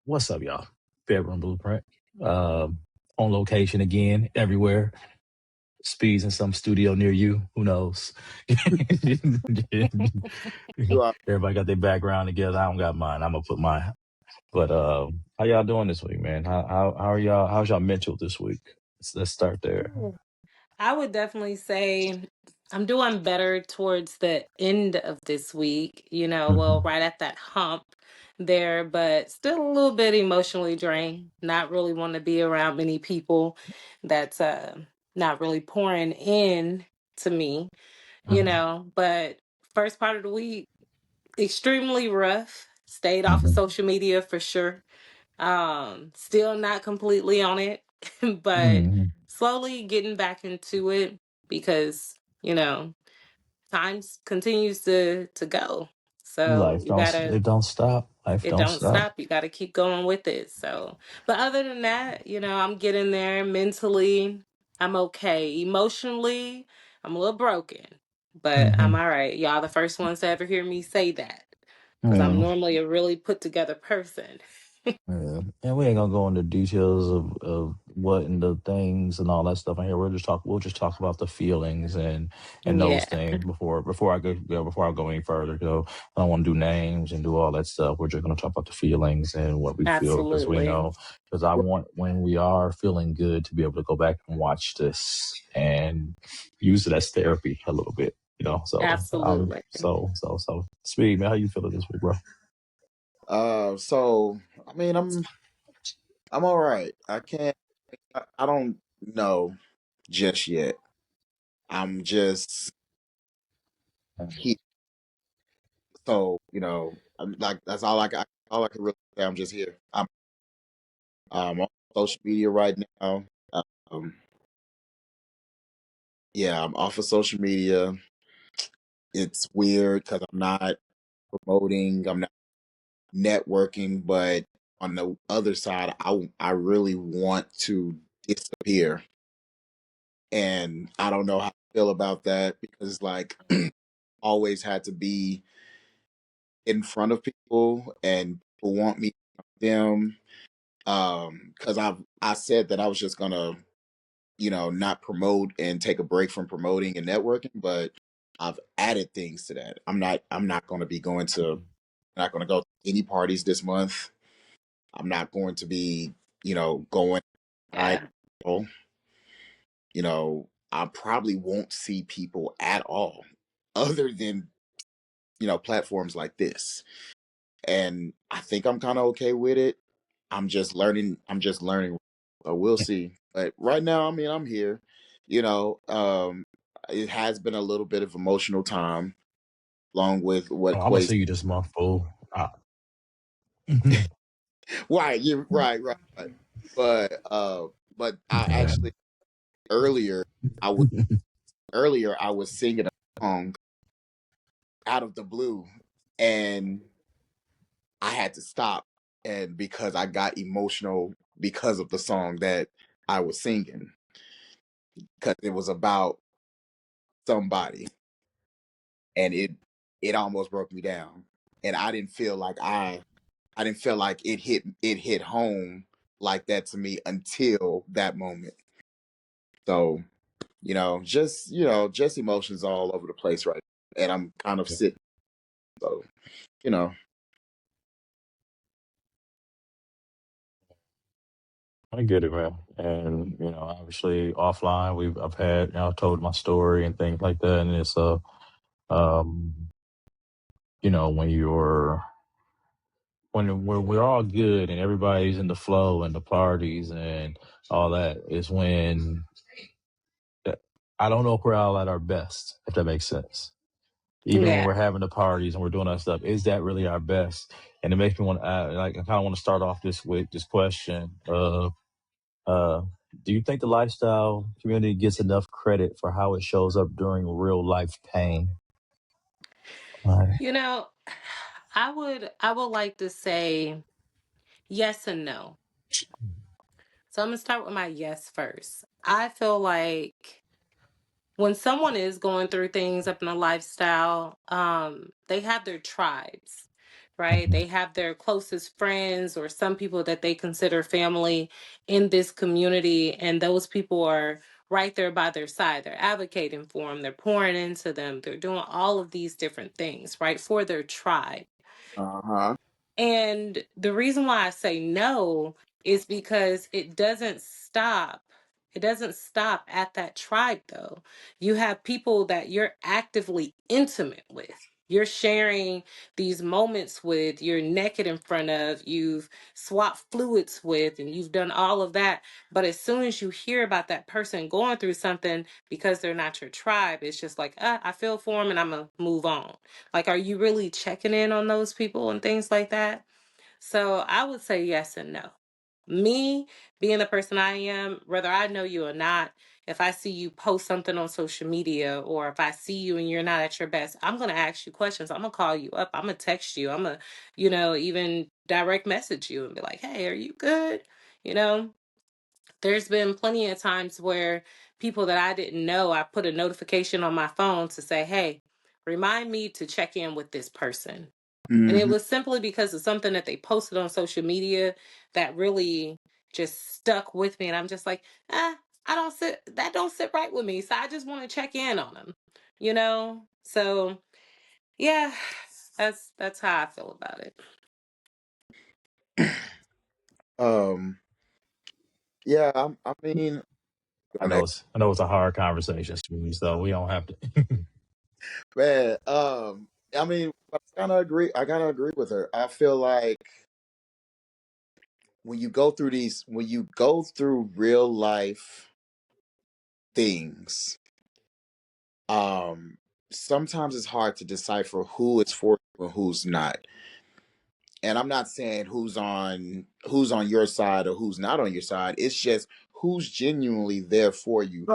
What's up, y'all? Bedroom Blueprint. Um, on location again, everywhere. Speeds in some studio near you. Who knows? You are Everybody got their background together. I don't got mine. I'm gonna put mine. But how y'all doing this week, man? How are y'all? How's y'all mental this week? Let's start there. I would definitely say I'm doing better towards the end of this week, well, Hmm. right at that hump there, but still a little bit emotionally drained. Not really want to be around many people that's not really pouring in to me, Hmm. but first part of the week, extremely rough. Stayed off of Hmm. social media for sure. Still not completely on it, but Hmm. slowly getting back into it because, you know, times continues to go. So Life you don't gotta it don't stop. Life it don't don't stop. stop. You gotta keep going with it. So but other than that, I'm getting there mentally. I'm okay. Emotionally, I'm a little broken. But I'm Hmm. all right. Y'all the first ones to ever hear me say that. Because I'm Yeah. normally a really put together person. Yeah. And we ain't gonna go into details of what and the things and all that stuff in here. We'll just talk about the feelings and those Yeah, things before I before I go any further. I don't want to do names and do all that stuff. We're just gonna talk about the feelings and what we feel because we absolutely. know because I want when we are feeling good to be able to go back and watch this and use it as therapy a little bit. Absolutely. Speed, man, how you feeling this week, bro? so I mean I'm all right. I don't know just yet. I'm just here. So, I'm like that's all I can really say. I'm just here. I'm on social media right now. Um yeah, I'm off of social media. It's weird because I'm not promoting, I'm not networking, but on the other side, I really want to disappear. And I don't know how I feel about that because like always had to be in front of people and people want me them because I said that I was just gonna not promote and take a break from promoting and networking, but I've added things to that. I'm not going to be not going to go to any parties this month. I'm not going to be going out. Yeah. I probably won't see people at all other than platforms like this, and I think I'm kind of okay with it. I'm just learning. So we'll see. But right now, I mean, I'm here. You know, um, it has been a little bit of emotional time, along with Oh, what I'm gonna Quay. see you this month, fool. Mhm. Right, you right, right, right. But I Yeah. actually earlier I was I was singing a song out of the blue, and I had to stop, and because I got emotional because of the song that I was singing, because it was about somebody, and it almost broke me down, and I didn't feel like it hit home like that to me until that moment. So just emotions all over the place right now, and I'm kind of sitting. So you know, I get it, man. And obviously offline, I've had told my story and things like that, and it's um, when when we're all good and everybody's in the flow and the parties and all that is when I don't know if we're all at our best, if that makes sense. Even when Yeah. we're having the parties and we're doing our stuff, is that really our best? And it makes me want to, like, I kind of want to start off this with this question of, uh, do you think the lifestyle community gets enough credit for how it shows up during real life pain? Right. You know, I would like to say yes and no. So I'm gonna start with my yes first. I feel like when someone is going through things up in a lifestyle, they have their tribes. right? They have their closest friends or some people that they consider family in this community, and those people are right there by their side. They're advocating for them, they're pouring into them, they're doing all of these different things, right, for their tribe. Uh-huh. And the reason why I say no is because it doesn't stop. It doesn't stop at that tribe, though. You have people that you're actively intimate with. You're sharing these moments with, you're naked in front of, you've swapped fluids with, and you've done all of that. But as soon as you hear about that person going through something because they're not your tribe, it's just like, I feel for them and I'm going to move on. Like, are you really checking in on those people and things like that? So I would say yes and no. Me being the person I am, whether I know you or not, if I see you post something on social media or if I see you and you're not at your best, I'm going to ask you questions. I'm going to call you up. I'm going to text you. I'm going to, even direct message you and be like, hey, are you good? You know, there's been plenty of times where people that I didn't know, I put a notification on my phone to say, hey, remind me to check in with this person. And it Mm-hmm. was simply because of something that they posted on social media that really just stuck with me. And I'm just like, that don't sit right with me. So I just want to check in on them, you know? So yeah, that's how I feel about it. Um, yeah, I mean, I know it's a hard conversation, Smoothie, so we don't have to. man, I mean, I kind of agree with her. I feel like when you go through real life things, um, sometimes it's hard to decipher who is for you and who's not. And I'm not saying who's on your side or who's not on your side. It's just who's genuinely there for you.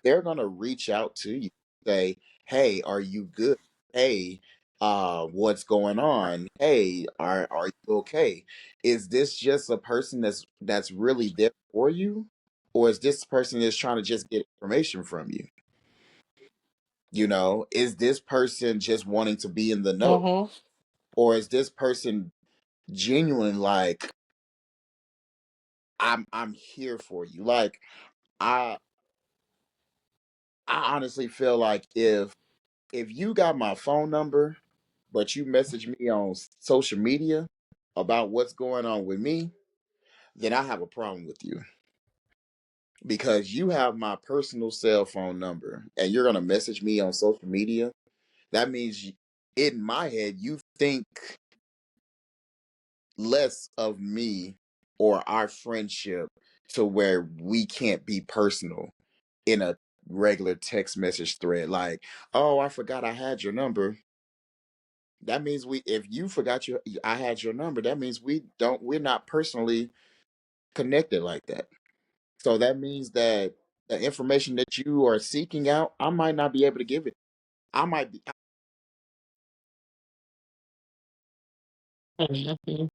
They're gonna reach out to you, say, "Hey, are you good? Hey, what's going on? Hey, are you okay? Is this just a person that's really there for you, or is this person that's trying to just get information from you? You know, is this person just wanting to be in the know, Mm-hmm. or is this person genuine like?" I'm here for you. Like I I honestly feel like if you got my phone number, but you message me on social media about what's going on with me, then I have a problem with you because you have my personal cell phone number and you're gonna message me on social media. That means in my head you think less of me or our friendship to where we can't be personal in a regular text message thread like, oh, I forgot I had your number. That means we if you forgot your I had your number, that means we're not personally connected like that. So that means that the information that you are seeking out, I might not be able to give it. I might be Mm-hmm.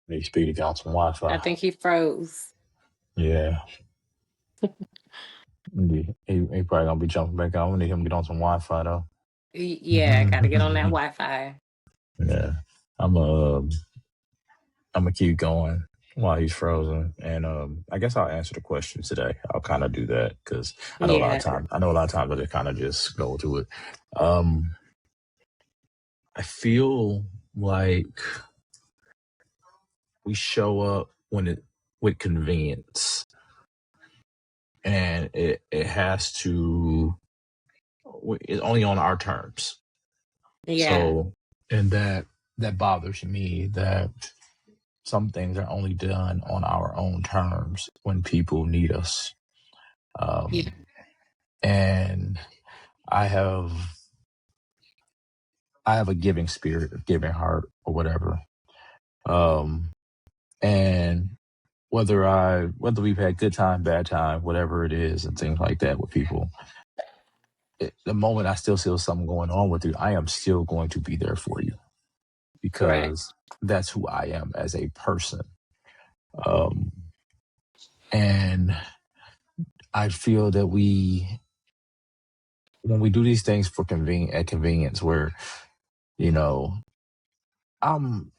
Need to speak to council I Wi-Fi. think he froze. Yeah, he probably gonna be jumping back on. We need him to get on some Wi-Fi though. Yeah, got to get on that Wi-Fi. Yeah, I'm uh, I'm gonna keep going while he's frozen, and I guess I'll answer the question today. I'll kind of do that because Yeah. I know a lot of times I just kind of just go to it. Um, I feel like we show up when it with convenience, and it has to it's only on our terms. Yeah. So, and that bothers me that some things are only done on our own terms when people need us. Yeah. And I have I have a giving spirit, a giving heart, or whatever. Um, and whether we've had good time, bad time, whatever it is, and things like that with people, the moment I still see something going on with you, I am still going to be there for you Right. because that's who I am as a person. Um, and I feel that we when we do these things for convenience, where you know, I'm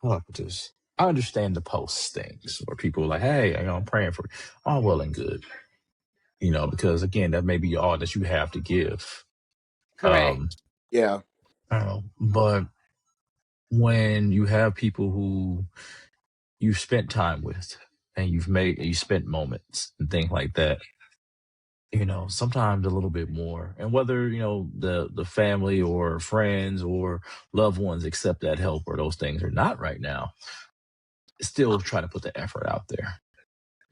how do I put this? I understand the post things where people are like, hey, I'm praying for you. All well and good, because again, that may be all that you have to give. Correct. Um, Yeah. I don't know, but when you have people who you've spent time with and you spent moments and things like that, sometimes a little bit more. And whether, the family or friends or loved ones accept that help or those things or not right now, still try to put the effort out there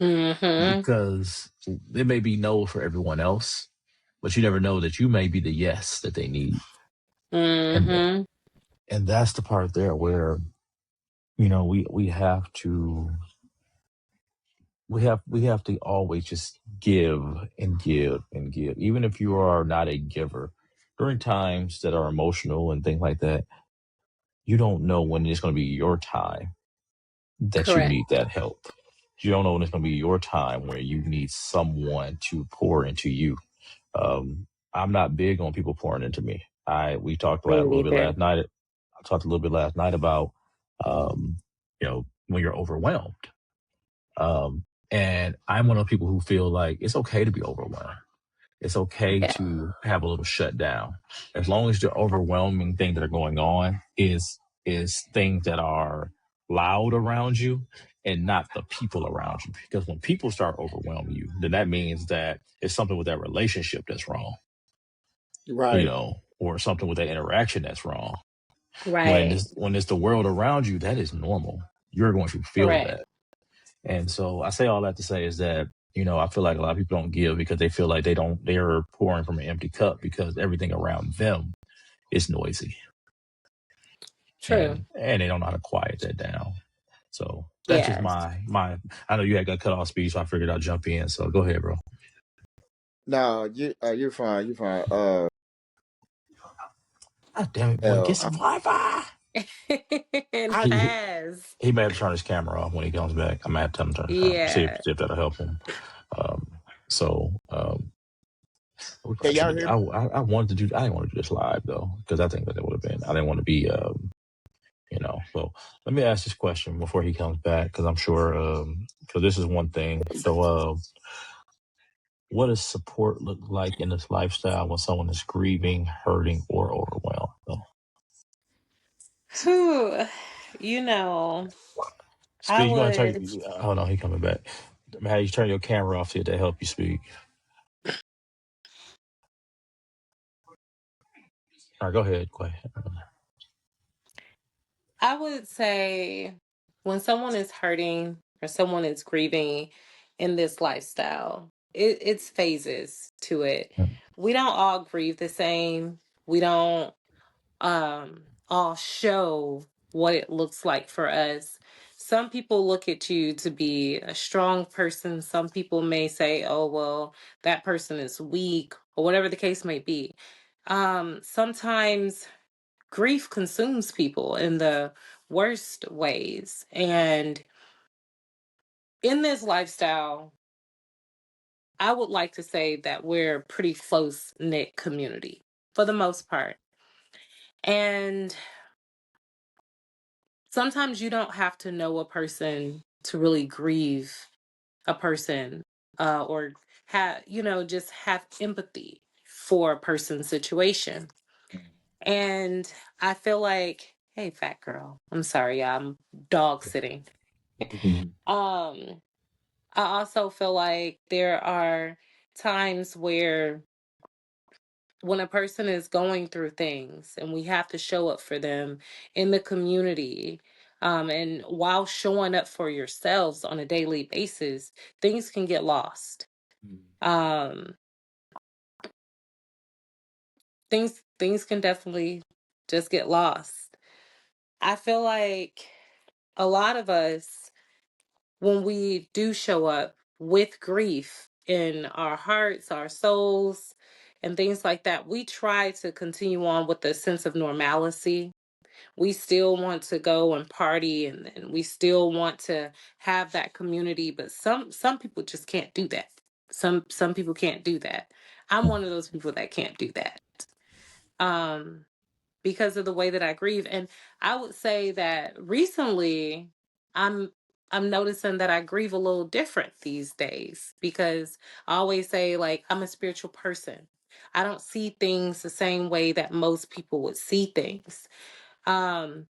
Mm-hmm. because it may be no for everyone else, but you never know that you may be the yes that they need. And Mm-hmm. and that's the part there where, we have to we have to always just give and give and give, even if you are not a giver. During times that are emotional and things like that, you don't know when it's going to be your time that you Correct. need that help. You don't know when it's going to be your time where you need someone to pour into you. I'm not big on people pouring into me. We talked a Me little bit neither. last night. I talked a little bit last night about, when you're overwhelmed. And I'm one of the people who feel like it's okay to be overwhelmed. It's okay Yeah. to have a little shutdown, as long as the overwhelming thing that are going on is things that are loud around you and not the people around you. Because when people start overwhelming you, then that means that it's something with that relationship that's wrong, Right. or something with that interaction that's wrong. Right. When it's the world around you, that is normal. You're going to feel Correct. that. And so I say all that to say is that, I feel like a lot of people don't give because they feel like they're pouring from an empty cup because everything around them is noisy, True. and they don't know how to quiet that down. So that's just Yes. my I know you had got cut off speed, so I figured I'd jump in. So go ahead, bro. No, you're fine. You're fine. God damn it, boy. Hell, Get some Wi-Fi. It I He has. he may have to turn his camera off when he comes back. I might have to tell him to turn his camera. See Yeah. if that'll help him. Um, so we can probably y'all should. hear me? I wanted to do. I didn't want to do this live though because I think that it would have been. I didn't want to be. So let me ask this question before he comes back because I'm sure. So this is one thing. So what does support look like in this lifestyle when someone is grieving, hurting, or overwhelmed? So, Whew. You know, I Speed, you want to would. turn? Hold on, he coming back. How you turn your camera off here to help you speak? All right, go ahead. Go ahead. I would say when someone is hurting or someone is grieving in this lifestyle, it's phases to it. We don't all grieve the same. We don't all show what it looks like for us. Some people look at you to be a strong person. Some people may say, oh, well, that person is weak, or whatever the case may be. Sometimes grief consumes people in the worst ways. And in this lifestyle, I would like to say that we're a pretty close knit community for the most part. And sometimes you don't have to know a person to really grieve a person, or have, just have empathy for a person's situation. And I feel like, hey, fat girl, I'm sorry, I'm dog sitting. Um, I also feel like there are times where when a person is going through things and we have to show up for them in the community, and while showing up for yourselves on a daily basis, things can get lost. Um, things can definitely just get lost. I feel like a lot of us, when we do show up with grief in our hearts, our souls, and things like that, we try to continue on with a sense of normalcy. We still want to go and party, and we still want to have that community, but some people just can't do that. Some people can't do that. I'm one of those people that can't do that. Um, because of the way that I grieve. And I would say that recently I'm I'm noticing that I grieve a little different these days because I always say like I'm a spiritual person. I don't see things the same way that most people would see things.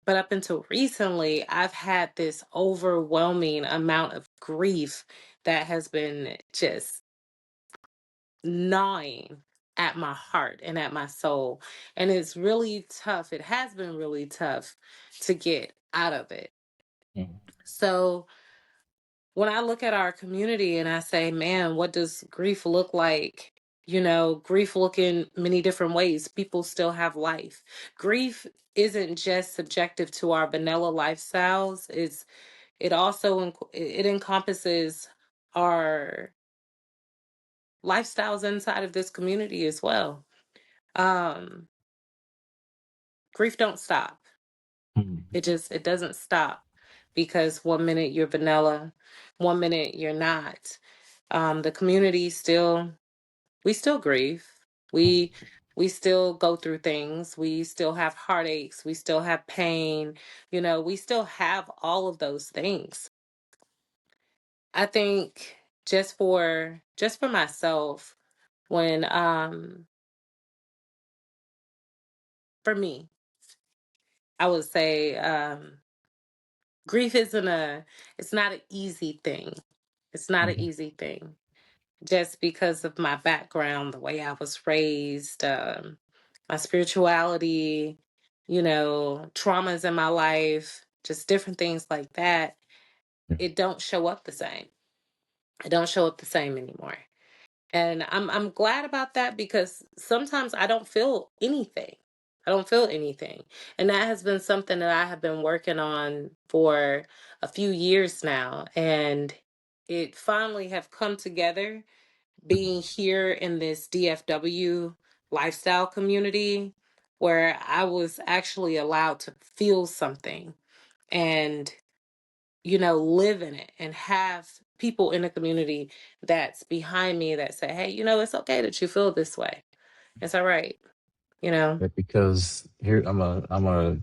But up until recently, I've had this overwhelming amount of grief that has been just gnawing at my heart and at my soul. And it's really tough. It has been really tough to get out of it. Mm. So when I look at our community and I say, man, what does grief look like? You know, grief look in many different ways. People still have life. Grief isn't just subjective to our vanilla lifestyles. It also it encompasses our lifestyles inside of this community as well. Um, Grief don't stop. Mm. It doesn't stop because one minute you're vanilla, one minute you're not. The community still we still grieve. We we still go through things. We still have heartaches. We still have pain. You know, we still have all of those things. I think just for myself, when for me, I would say grief isn't a it's not an easy thing. It's not an Mhm. easy thing just because of my background, the way I was raised, my spirituality, you know, traumas in my life, just different things like that. Yeah. It don't show up the same. It don't show up the same anymore. And I'm glad about that because sometimes I don't feel anything. I don't feel anything. And that has been something that I have been working on for a few years now. And it finally have come together being here in this DFW lifestyle community where I was actually allowed to feel something and you know, live in it and have people in the community that's behind me that say, hey, you know, it's okay that you feel this way. It's all right, you know? But because here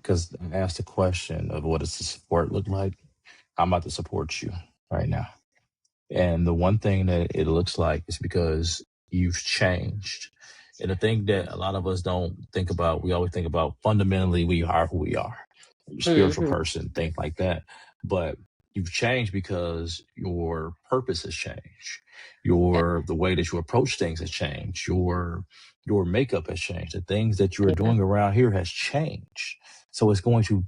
because I asked the question of what does the support look like. I'm about to support you right now. And the one thing that it looks like is because you've changed. And the thing that a lot of us don't think about, we always think about fundamentally we are who we are. You're a spiritual Hmm. person, things like that. But you've changed because your purpose has changed. Yeah. The way that you approach things has changed. Your makeup has changed. The things that you're Yeah. doing around here has changed. So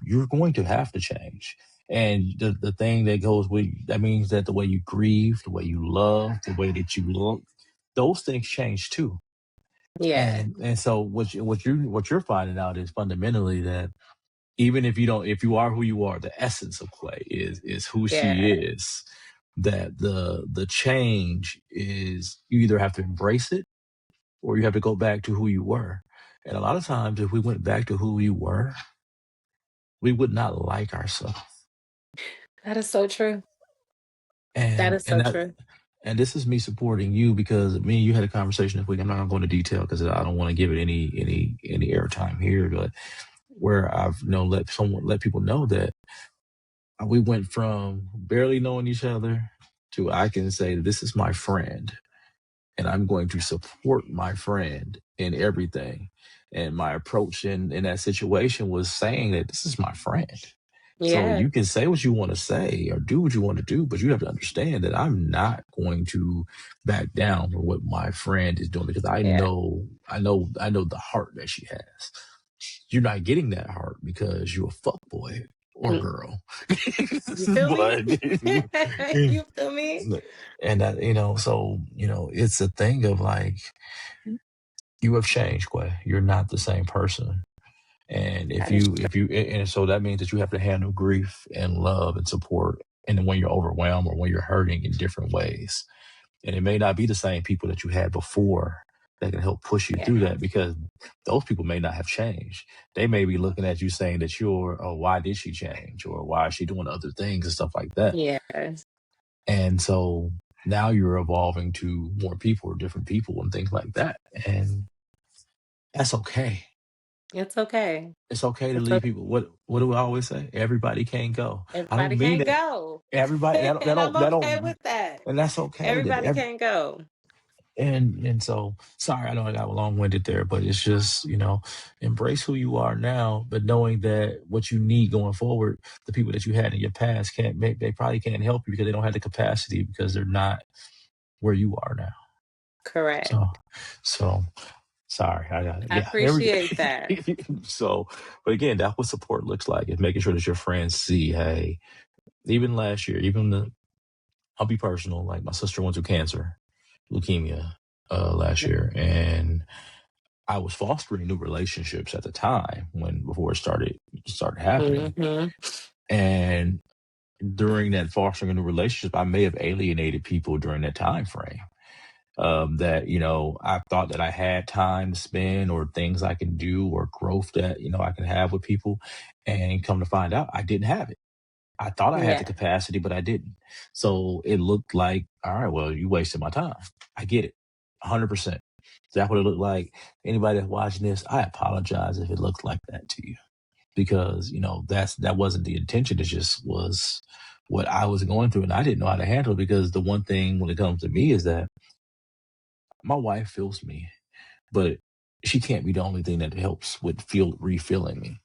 you're going to have to change. And the thing that goes with that means that the way you grieve, the way you love, the way that you look, those things change too. Yeah. And so what you're finding out is fundamentally that even if you are who you are, the essence of Clay is who she Yeah. is. That the change is you either have to embrace it or you have to go back to who you were. And a lot of times, if we went back to who we were, we would not like ourselves. That is so true. That And is and so that true. and this is me supporting you because me and you had a conversation this week. I'm not going to go into detail because I don't want to give it any airtime here, but where I've let people know that we went from barely knowing each other to I can say this is my friend and I'm going to support my friend in everything. And my approach in that situation was saying that this is my friend. So Yeah. you can say what you want to say or do what you want to do, but you have to understand that I'm not going to back down for what my friend is doing because Yeah. I know the heart that she has. You're not getting that heart because you're a fuck boy or Mm. girl. You feel me? But You feel me? and that so it's a thing of like you have changed, Quay. You're not the same person. And That is and so that means that you have to handle grief and love and support and when you're overwhelmed or when you're hurting in different ways. And it may not be the same people that you had before that can help push you through yeah. that because those people may not have changed. They may be looking at you saying that oh, why did she change? Or why is she doing other things and stuff like that? Yeah. And so now you're evolving to more people or different people and things like that. And that's okay. It's okay. It's okay to It's leave okay. people. What do I always say? Everybody can't go. I don't Everybody mean can't that go. everybody And I'm that okay don't with that. and that's okay. Everybody can't go. And so sorry, I know I got long winded there, but it's just, embrace who you are now, but knowing that what you need going forward, the people that you had in your past they probably can't help you because they don't have the capacity because they're not where you are now. Correct. So sorry, I there we appreciate that. go. So, but again, that's what support looks like. Is making sure that your friends see, hey, even last year, I'll be personal. Like my sister went through cancer, leukemia, last year, and I was fostering new relationships at the time before it started happening. Mm-hmm. And during that fostering a new relationship, I may have alienated people during that time frame. That I thought that I had time to spend or things I can do or growth that I can have with people, and come to find out I didn't have it. I thought I had the Yeah. capacity, but I didn't. So it looked like, all right, well, you wasted my time. I get it, 100%. That's what it looked like. Anybody that's watching this, I apologize if it looked like that to you, because that wasn't the intention. It just was what I was going through, and I didn't know how to handle it. Because the one thing when it comes to me is that my wife feels me, but she can't be the only thing that helps with refilling me.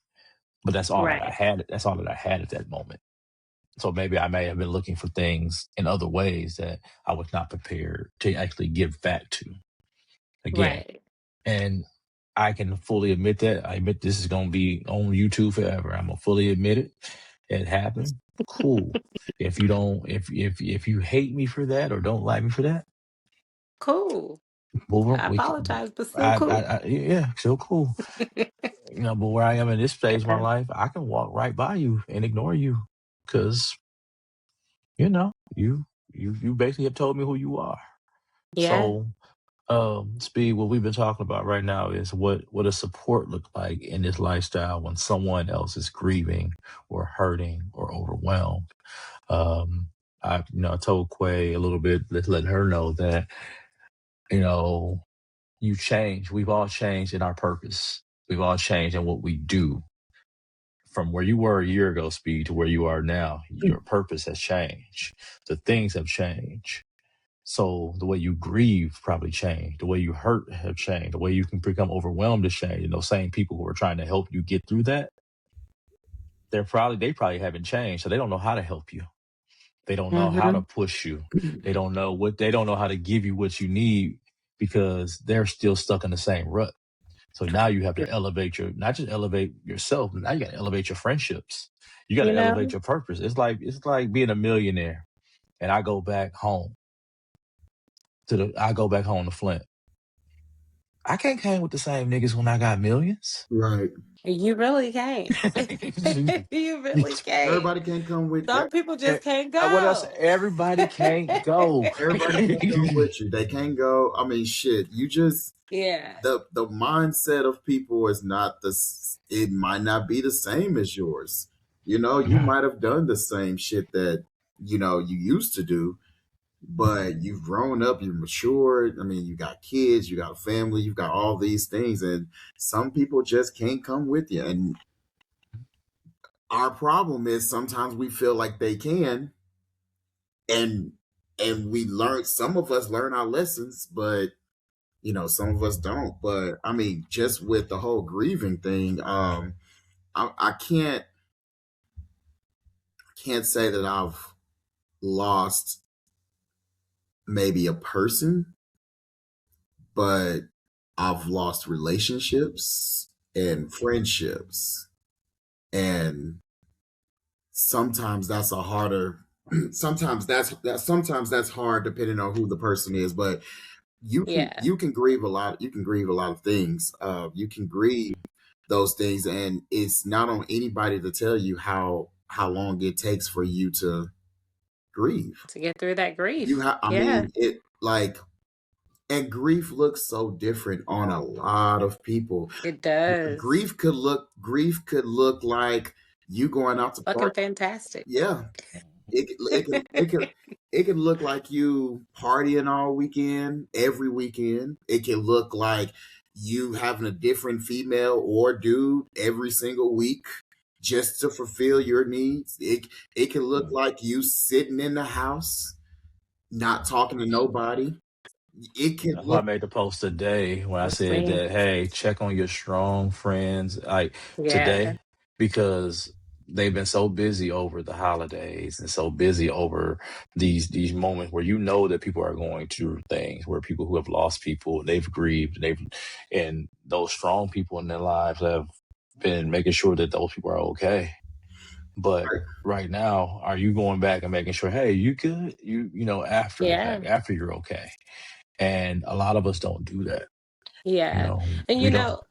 But that's all that I Right. had. That's all that I had at that moment. So maybe I may have been looking for things in other ways that I was not prepared to actually give back to again. Right. And I can fully admit that. I admit this is going to be on YouTube forever. I'm going to fully admit it. It happened. Cool. If you don't, if you hate me for that or don't like me for that, Cool. move on. I apologize, but still cool. Yeah, still cool. But where I am in this stage of my life, I can walk right by you and ignore you because you basically have told me who you are. Yeah. So, Speed, what we've been talking about right now is what does support look like in this lifestyle when someone else is grieving or hurting or overwhelmed. I told Quay a little bit, letting her know that you change. We've all changed in our purpose. We've all changed in what we do. From where you were a year ago, Speed, to where you are now, your purpose has changed. The things have changed. So the way you grieve probably changed. The way you hurt have changed. The way you can become overwhelmed has changed. And those same people who are trying to help you get through that, they probably haven't changed. So they don't know how to help you. They don't know how to push you. They don't know how to give you what you need because they're still stuck in the same rut. So now you have to not just elevate yourself, now you got to elevate your friendships. You got to elevate your purpose. It's like being a millionaire, and I go back home to Flint. I can't hang with the same niggas when I got millions. Right. You really can't. You really can't. Everybody can't come with Some you. people just can't go. What else? Everybody can't go. Everybody can't come with you. They can't go. I mean, shit. You just Yeah. the mindset of people is not it might not be the same as yours. You might have done the same shit that you used to do, but you've grown up, you've matured. I mean, you got kids, you got a family, you've got all these things, and some people just can't come with you. And our problem is sometimes we feel like they can, and some of us learn our lessons, but some of us don't. But I mean, just with the whole grieving thing, I can't say that I've lost maybe a person, but I've lost relationships and friendships. And sometimes that's a harder sometimes that's hard depending on who the person is. But you can grieve a lot. You can grieve a lot of things. You can grieve those things, and it's not on anybody to tell you how long it takes for you to grieve, to get through that grief. I mean, it and grief looks so different on a lot of people. It does. Grief could look like you going out to fucking fantastic. Yeah, it it can look like you partying all weekend, every weekend. It can look like you having a different female or dude every single week just to fulfill your needs. It can look like you sitting in the house, not talking to nobody. It can That's why I look. made the post today when I That's said me. that, hey, check on your strong friends like Yeah. today, because they've been so busy over the holidays and so busy over these moments where you know that people are going through things, where people who have lost people, they've grieved, and those strong people in their lives have been making sure that those people are okay. But right now, are you going back and making sure, hey, you good? After the Yeah. fact, after you're okay. And a lot of us don't do that. Yeah. And We don't.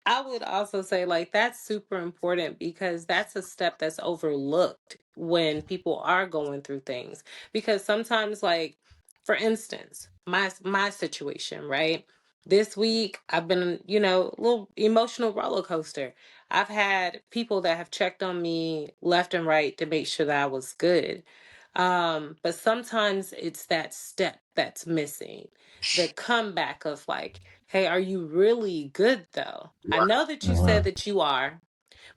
I would also say, like, that's super important because that's a step that's overlooked when people are going through things. Because sometimes, like, for instance, my situation, right? This week I've been, a little emotional roller coaster. I've had people that have checked on me left and right to make sure that I was good. But sometimes it's that step that's missing. The comeback of like, hey, are you really good though? I know that you said Mhm, that you are,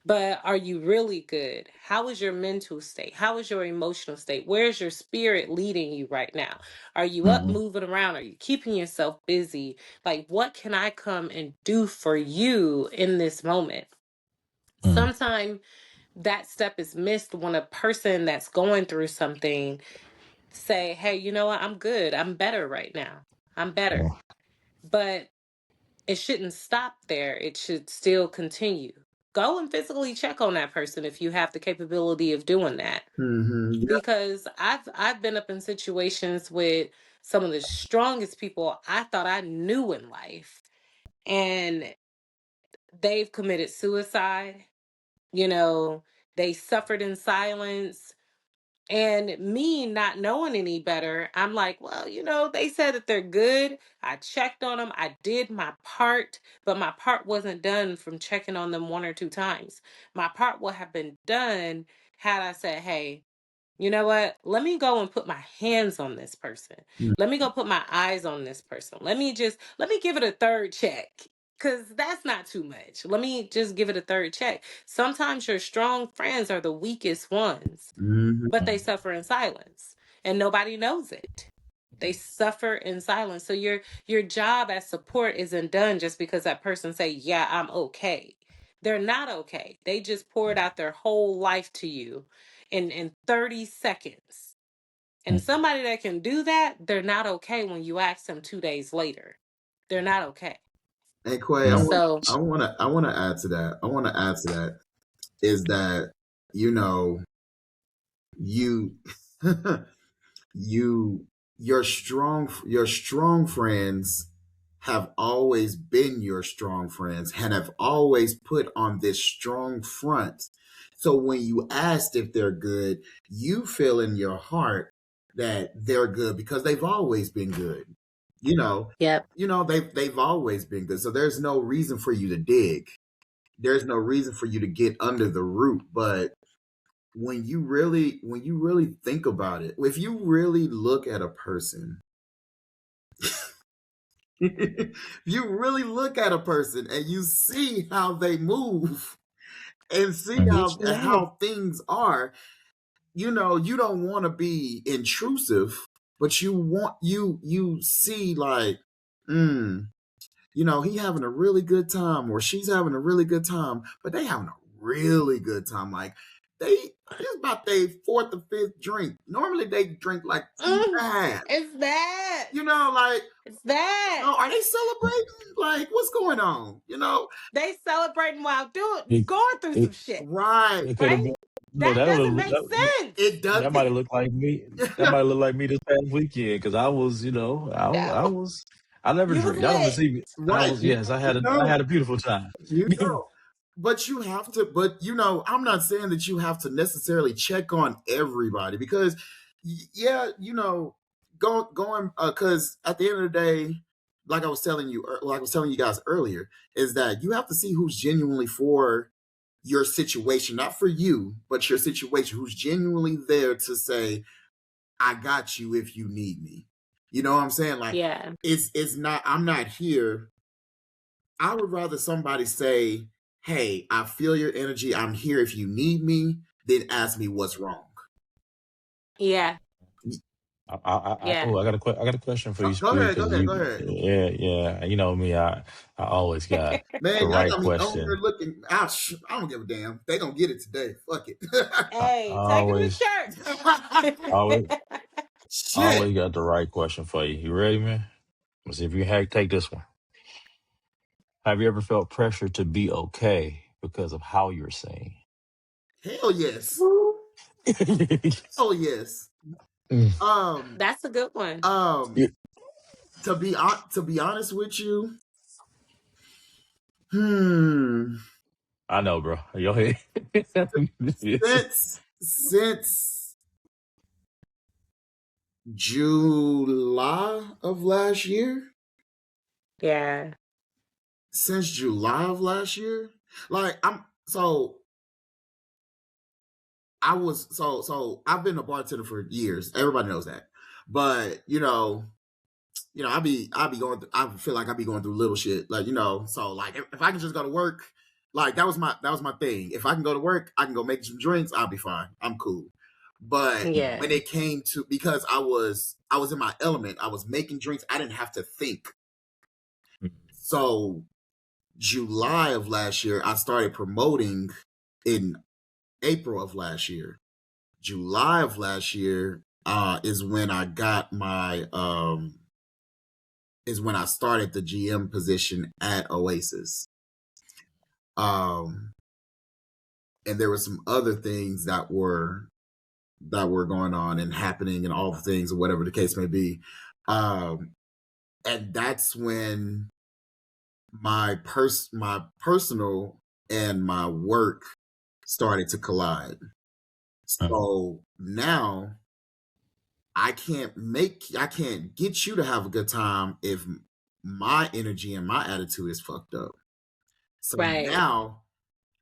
but are you really good? How is your mental state? How is your emotional state? Where's your spirit leading you right now? Are you up mhm, moving around? Are you keeping yourself busy? Like, what can I come and do for you in this moment? mhm, Sometimes that step is missed when a person that's going through something say, hey, you know what? I'm good. I'm better right now. I'm better. mhm, But it shouldn't stop there. It should still continue. Go and physically check on that person if you have the capability of doing that. Yeah. Because I've been up in situations with some of the strongest people I thought I knew in life, and they've committed suicide. You know, they suffered in silence. And me not knowing any better, I'm like, well, they said that they're good. I checked on them. I did my part, but my part wasn't done from checking on them one or two times. My part would have been done had I said, hey, you know what? Let me go and put my hands on this person. Let me go put my eyes on this person. Let me give it a third check. Cause that's not too much. Let me just give it a third check. Sometimes your strong friends are the weakest ones, Mm-hmm. but they suffer in silence and nobody knows it. They suffer in silence. So your job as support isn't done just because that person say, "Yeah, I'm okay." They're not okay. They just poured out their whole life to you in 30 seconds. And mhm. somebody that can do that, they're not okay when you ask them 2 days later. They're not okay. And Quay, Yeah. So, I want to add to that. I want to add to that is that you know you you your strong friends have always been your strong friends and have always put on this strong front. So when you asked if they're good, you feel in your heart that they're good because they've always been good. You know, yep. they've always been good. So there's no reason for you to dig. There's no reason for you to get under the root. But when you really think about it, if you really look at a person, if you really look at a person and you see how they move and see Mhm. You should know. how things are, you don't want to be intrusive, but you see like, mm, he having a really good time or she's having a really good time, but they having a really good time. Like it's about their fourth or fifth drink. Normally they drink like two Mm, bags. it's that. Like, It's that. are they celebrating? Like, what's going on? They celebrating while It going through some it shit, Right. it could have right? been. That That would doesn't have make sense. It does. that might have looked like me. That might look like me this past weekend because I was, I No, was. I never you was drink. Y'all don't lit. see me. I Right. was. Yes, I Know. had a beautiful time. You know. But you have to, I'm not saying that you have to necessarily check on everybody because, yeah, going, because at the end of the day, like I was telling you, like I was telling you guys earlier, is that you have to see who's genuinely for your situation, not for you, but your situation, who's genuinely there to say, I got you if you need me. You know what I'm saying? Like Yeah. it's not, I'm not here. I would rather somebody say, hey, I feel your energy, I'm here if you need me, than ask me what's wrong. Yeah. Oh, Yeah. I got a question for you, Go Spirit, ahead, go because ahead, go you, ahead. yeah, you know me, I always got the Man, y'all right got me over here question. looking. I don't give a damn. They gonna get it today. Fuck it. I Hey, take him always, to always, church. Shit. always got the right question for you. You ready, man? Let's see if you can take this one. Have you ever felt pressure to be okay because of how you're saying? Hell yes. Hell yes. Mm. Um, That's a good one. um, Yeah, to be honest with you, hmm. I know, bro. Go ahead. Since July of last year, Yeah. since July of last year, like so I've been a bartender for years. Everybody knows that. But I be going through, I feel like I be going through little shit. Like, so like if I can just go to work, like that was my thing. If I can go to work, I can go make some drinks, I'll be fine. I'm cool. But Yeah. when it came to, because I was in my element, I was making drinks, I didn't have to think. So July of last year, I started promoting in April of last year. July of last year is when I got my is when I started the GM position at Oasis. Um and there were some other things that were going on and happening and all the things or whatever the case may be. And that's when my personal and my work started to collide. So now I can't get you to have a good time if my energy and my attitude is fucked up. So Right.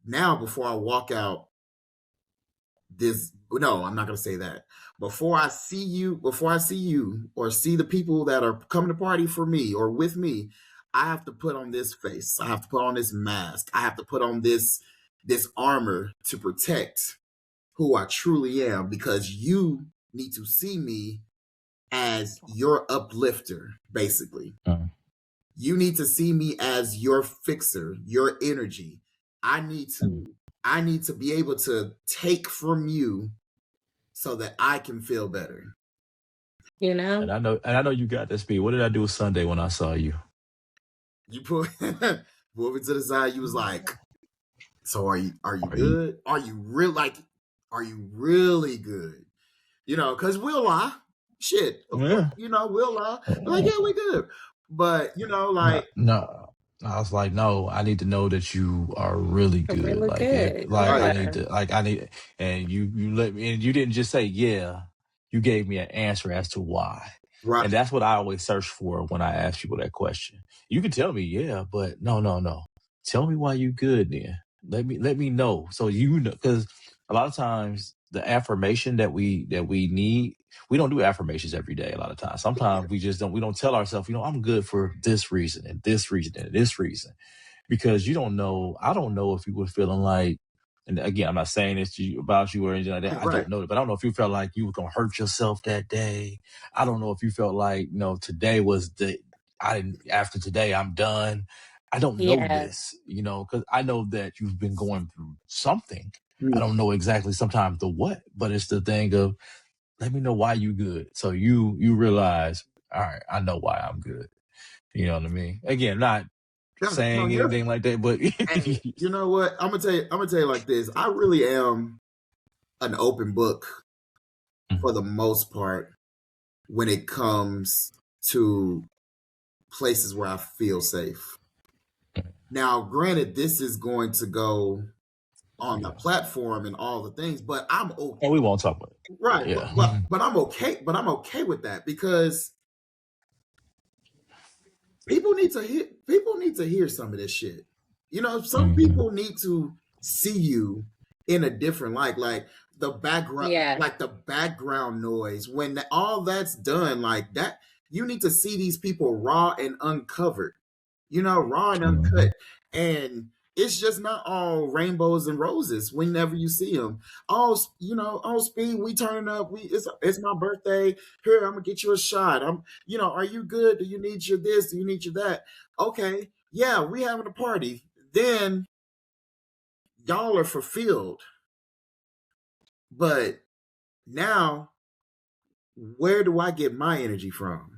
now before I walk out this, no, I'm not going to say that. Before I see you or see the people that are coming to party for me or with me, I have to put on this face. I have to put on this mask. I have to put on this armor to protect who I truly am, because you need to see me as your uplifter, basically. You need to see me as your fixer, your energy. I need to be able to take from you so that I can feel better. You know? And I know you got that speed. What did I do Sunday when I saw you? You put me to the side, you was like, so are you Are you? good? Are you really good? Because we'll lie. Shit, of course, Yeah. we'll lie. Like, yeah, we good. But No, like, no. I was like, no, I need to know that you are really good. Really Like it, good. like I right, need Yeah. to, like I need, and you let me, and you didn't just say yeah. You gave me an answer as to why, right, and that's what I always search for when I ask people that question. You can tell me yeah, but no, no, no. Tell me why you good then. Let me know so you know, because a lot of times the affirmation that we need, we don't do affirmations every day. A lot of times, sometimes we don't tell ourselves, I'm good for this reason and this reason and this reason, because you don't know. I don't know if you were feeling like, and again, I'm not saying this to you, about you or anything like that. I right, don't know, but I don't know if you felt like you were gonna hurt yourself that day. I don't know if you felt like, today was after today, I'm done. I don't know Yeah. this, because I know that you've been going through something. I mm, don't know exactly sometimes the what, but it's the thing of, let me know why you good. So you realize, all right, I know why I'm good. You know what I mean? Again, not yeah, no, saying you're. anything like that, but And you know what? I'm gonna tell you like this. I really am an open book for the most part when it comes to places where I feel safe. Now, granted, this is going to go on the yeah. platform and all the things, but I'm okay. And we won't talk about it. Right, Yeah. but I'm okay. But I'm okay with that, because people need to hear some of this shit. Some Mhm. people need to see you in a different light. Like, the background, Yeah. like the background noise. When all that's done, like that, you need to see these people raw and uncovered, raw and uncut. Mhm. And it's just not all rainbows and roses whenever you see them. Oh, oh, Speed, we turning up. It's my birthday. Here, I'm gonna get you a shot. Are you good? Do you need your this? Do you need your that? Okay, yeah, we having a party. Then y'all are fulfilled. But now, where do I get my energy from?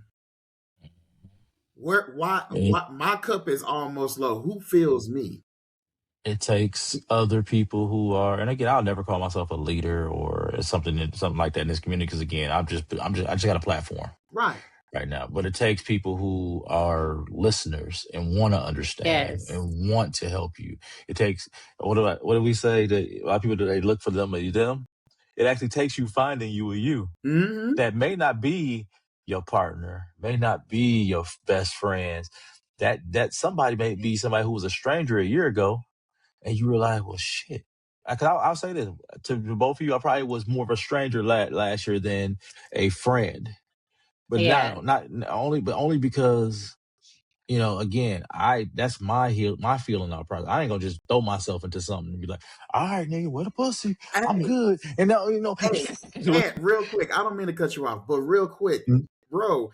Why It, my cup is almost low. Who fills me? it takes other people who are, and again, I'll never call myself a leader or something like that in this community because again, I just got a platform Right. right now. But it takes people who are listeners and want to understand Yes. and want to help you. It takes what do we say that a lot of people do they look for them or them? It actually takes you finding you or you. Mm-hmm. That may not be your partner, may not be your best friends. That somebody may be somebody who was a stranger a year ago, and you realize, well, shit. I'll say this to both of you. I probably was more of a stranger last year than a friend, but Yeah. only because again, that's my feeling out process. I ain't gonna just throw myself into something and be like, all right, nigga, what a pussy, I'm Hey, good, and now hey, and real quick, I don't mean to cut you off, but real quick, bro,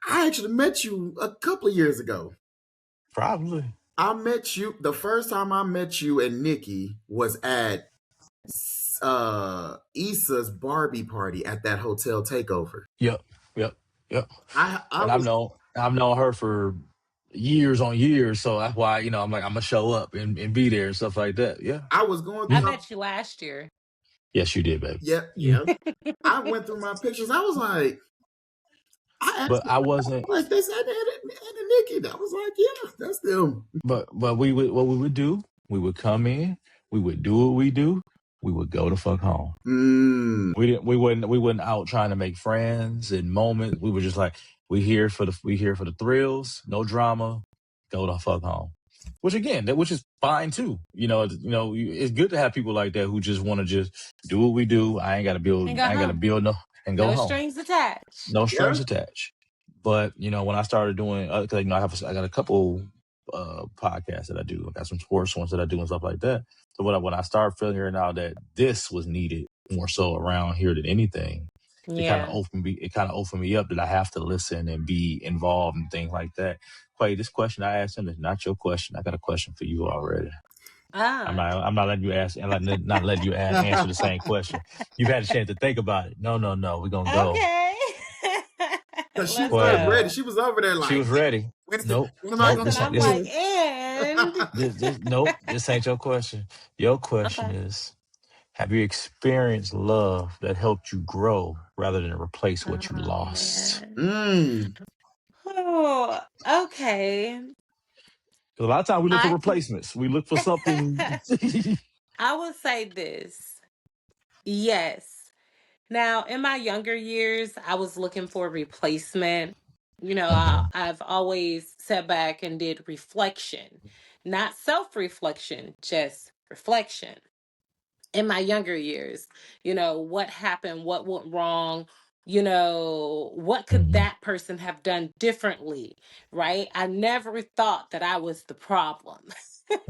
I actually met you a couple of years ago. probably. I met you the first time I met you and Nikki was at Issa's Barbie party at that hotel takeover. Yep, yep, yep. I And was I've known her for years on years, so that's why I'm like I'm gonna show up and be there and stuff like that. Yeah. I was going I through Mm. my met you last year. Yes, you did, baby. yeah, Mm. yeah. I went through my pictures. I was like, I asked But her, I wasn't. like they said and Nikki. I was like, yeah, that's them. But we would what we would do. We would come in. We would do what we do. We would go the fuck home. Mm, We wouldn't out trying to make friends and moments. We were just like we here for the thrills, no drama, go the fuck home. Which is fine too. It's good to have people like that who just want to just do what we do. And go I ain't got to home. build no and go No home. strings attached. No yeah. strings attached. But when I started doing, cause I got a couple podcasts that I do. I got some sports ones that I do and stuff like that. So when I started figuring out that this was needed more so around here than anything, Yeah. it kind of opened me up that I have to listen and be involved and things like that. Quay, this question I asked him is not your question. I got a question for you already. Ah. I'm not letting you ask and not letting you answer the same question. You've had a chance to think about it. No. We're gonna go. Okay. Cause she Let's was Quay, ready. go. She was over there she like, was ready. Nope. when am I Nope. gonna Listen, start I'm This like, doing and This ain't your question. Your question okay. is, have you experienced love that helped you grow rather than replace what you Oh lost? man. Mm. Oh, okay. 'Cause a lot of times we look for I replacements. We look for something. I would say this. Yes. Now, in my younger years, I was looking for a replacement. Mhm. I've always sat back and did reflection, not self reflection, just reflection. In my younger years, what happened, what went wrong, what could Mhm. that person have done differently, right? I never thought that I was the problem.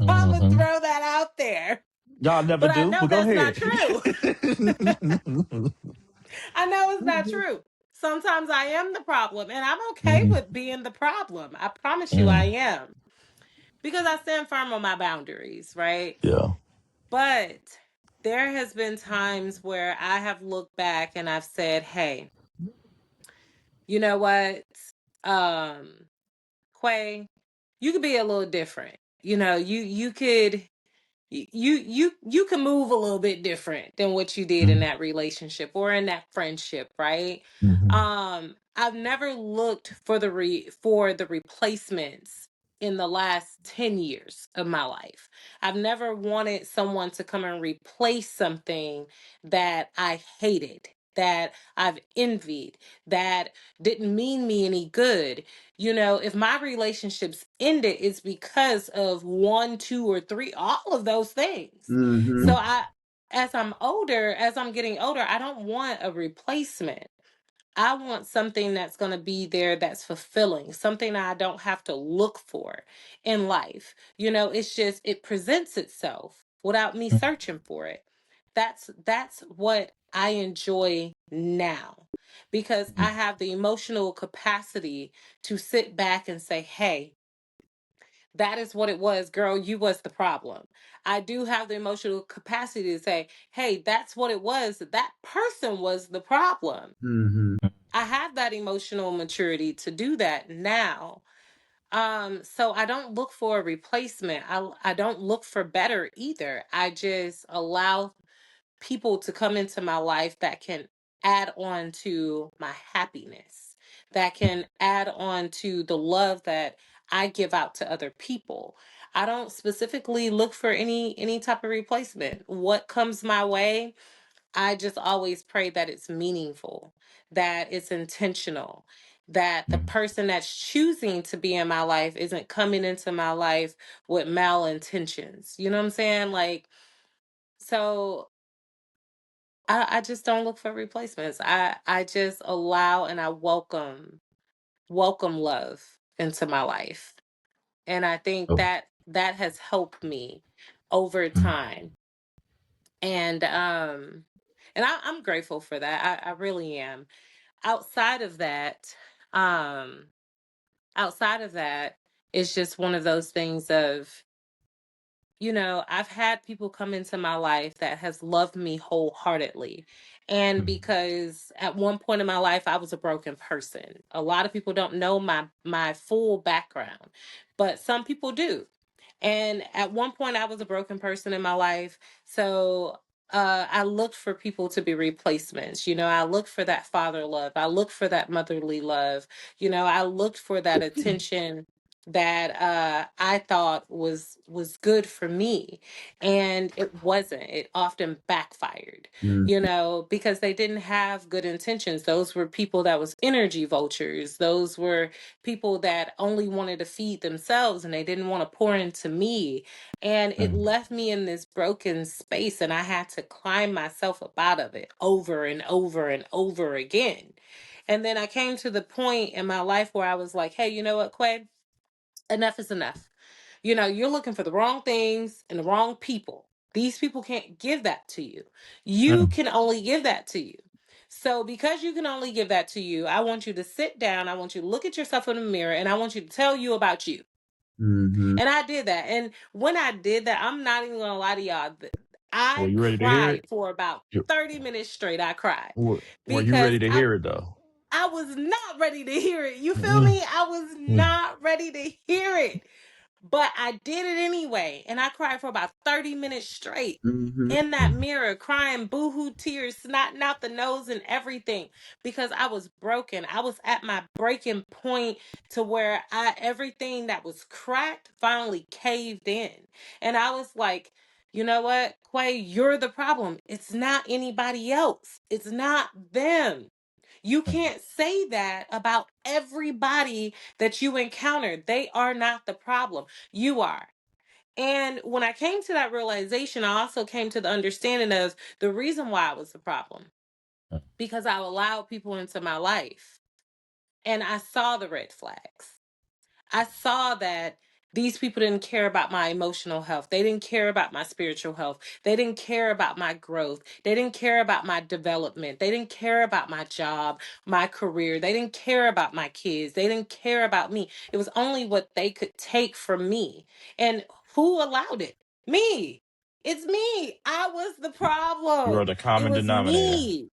I'm gonna Mhm. throw that out there, Y'all never but I do, know but go that's not ahead. true. I know it's not true. Sometimes I am the problem, and I'm okay Mhm. with being the problem. I promise you I Mm. am, because I stand firm on my boundaries, right? Yeah. But there has been times where I have looked back and I've said, "Hey, you know what? Um, Quay, you could be a little different. You could you can move a little bit different than what you did in Mhm. that relationship or in that friendship, right? Mhm. I've never looked for the replacements in the last 10 years of my life. I've never wanted someone to come and replace something that I hated, that I've envied, that didn't mean me any good. If my relationships ended, it's because of one, two, or three, all of those things. Mm-hmm. So Mhm. as I'm older, as I'm getting older, I don't want a replacement. I want something that's going to be there that's fulfilling, something that I don't have to look for in life. You know, it's just it presents itself without me searching for it. That's what I enjoy now because I have the emotional capacity to sit back and say, "Hey, that is what it was, girl. You was the problem." I do have the emotional capacity to say, "Hey, that's what it was. That person was the problem." Mm-hmm. I have that emotional maturity to do that now. So I don't look for a replacement. I don't look for better either. I just allow people to come into my life that can add on to my happiness, that can add on to the love that I give out to other people. I don't specifically look for any type of replacement. What comes my way, I just always pray that it's meaningful, that it's intentional, that the person that's choosing to be in my life isn't coming into my life with malintentions. You know what I'm saying? Like, so I just don't look for replacements. I just allow and I welcome love into my life. And I think Oh, that that has helped me over time. And I'm grateful for that. I really am. outside of that, um, outside of that, it's just one of those things of, I've had people come into my life that has loved me wholeheartedly. And because at one point in my life I was a broken person. A lot of people don't know my full background, but some people do. And at one point, I was a broken person in my life. So I looked for people to be replacements. I looked for that father love. I looked for that motherly love. I looked for that attention that I thought was good for me, and it wasn't. It often backfired, because they didn't have good intentions. Those were people that was energy vultures. Those were people that only wanted to feed themselves and they didn't want to pour into me. And it left me in this broken space, and I had to climb myself up out of it over and over and over again. And then I came to the point in my life where I was like, hey, you know what, Quay? Enough is enough. You're looking for the wrong things and the wrong people. These people can't give that to you. You can only give that to you. So, because you can only give that to you, I want you to sit down. I want you to look at yourself in the mirror, and I want you to tell you about you. Mm-hmm. And I did that. And when I did that, I'm not even going to lie to y'all. were I you ready to hear cried it? for about You- 30 minutes straight. I cried were you because ready to hear it though? I was not ready to hear it. You feel Mm, me? I was mm, not ready to hear it. But I did it anyway. And I cried for about 30 minutes straight Mm-hmm. in that mm, mirror, crying boohoo tears, snotting out the nose and everything, because I was broken. I was at my breaking point to where everything that was cracked finally caved in. And I was like, you know what, Quay, you're the problem. It's not anybody else. It's not them. You can't say that about everybody that you encounter. They are not the problem. You are. And when I came to that realization, I also came to the understanding of the reason why I was the problem. Because I allowed people into my life and I saw the red flags. I saw that these people didn't care about my emotional health. They didn't care about my spiritual health. They didn't care about my growth. They didn't care about my development. They didn't care about my job, my career. They didn't care about my kids. They didn't care about me. It was only what they could take from me. And who allowed it? Me. It's me. I was the you are problem. the It common was denominator. me.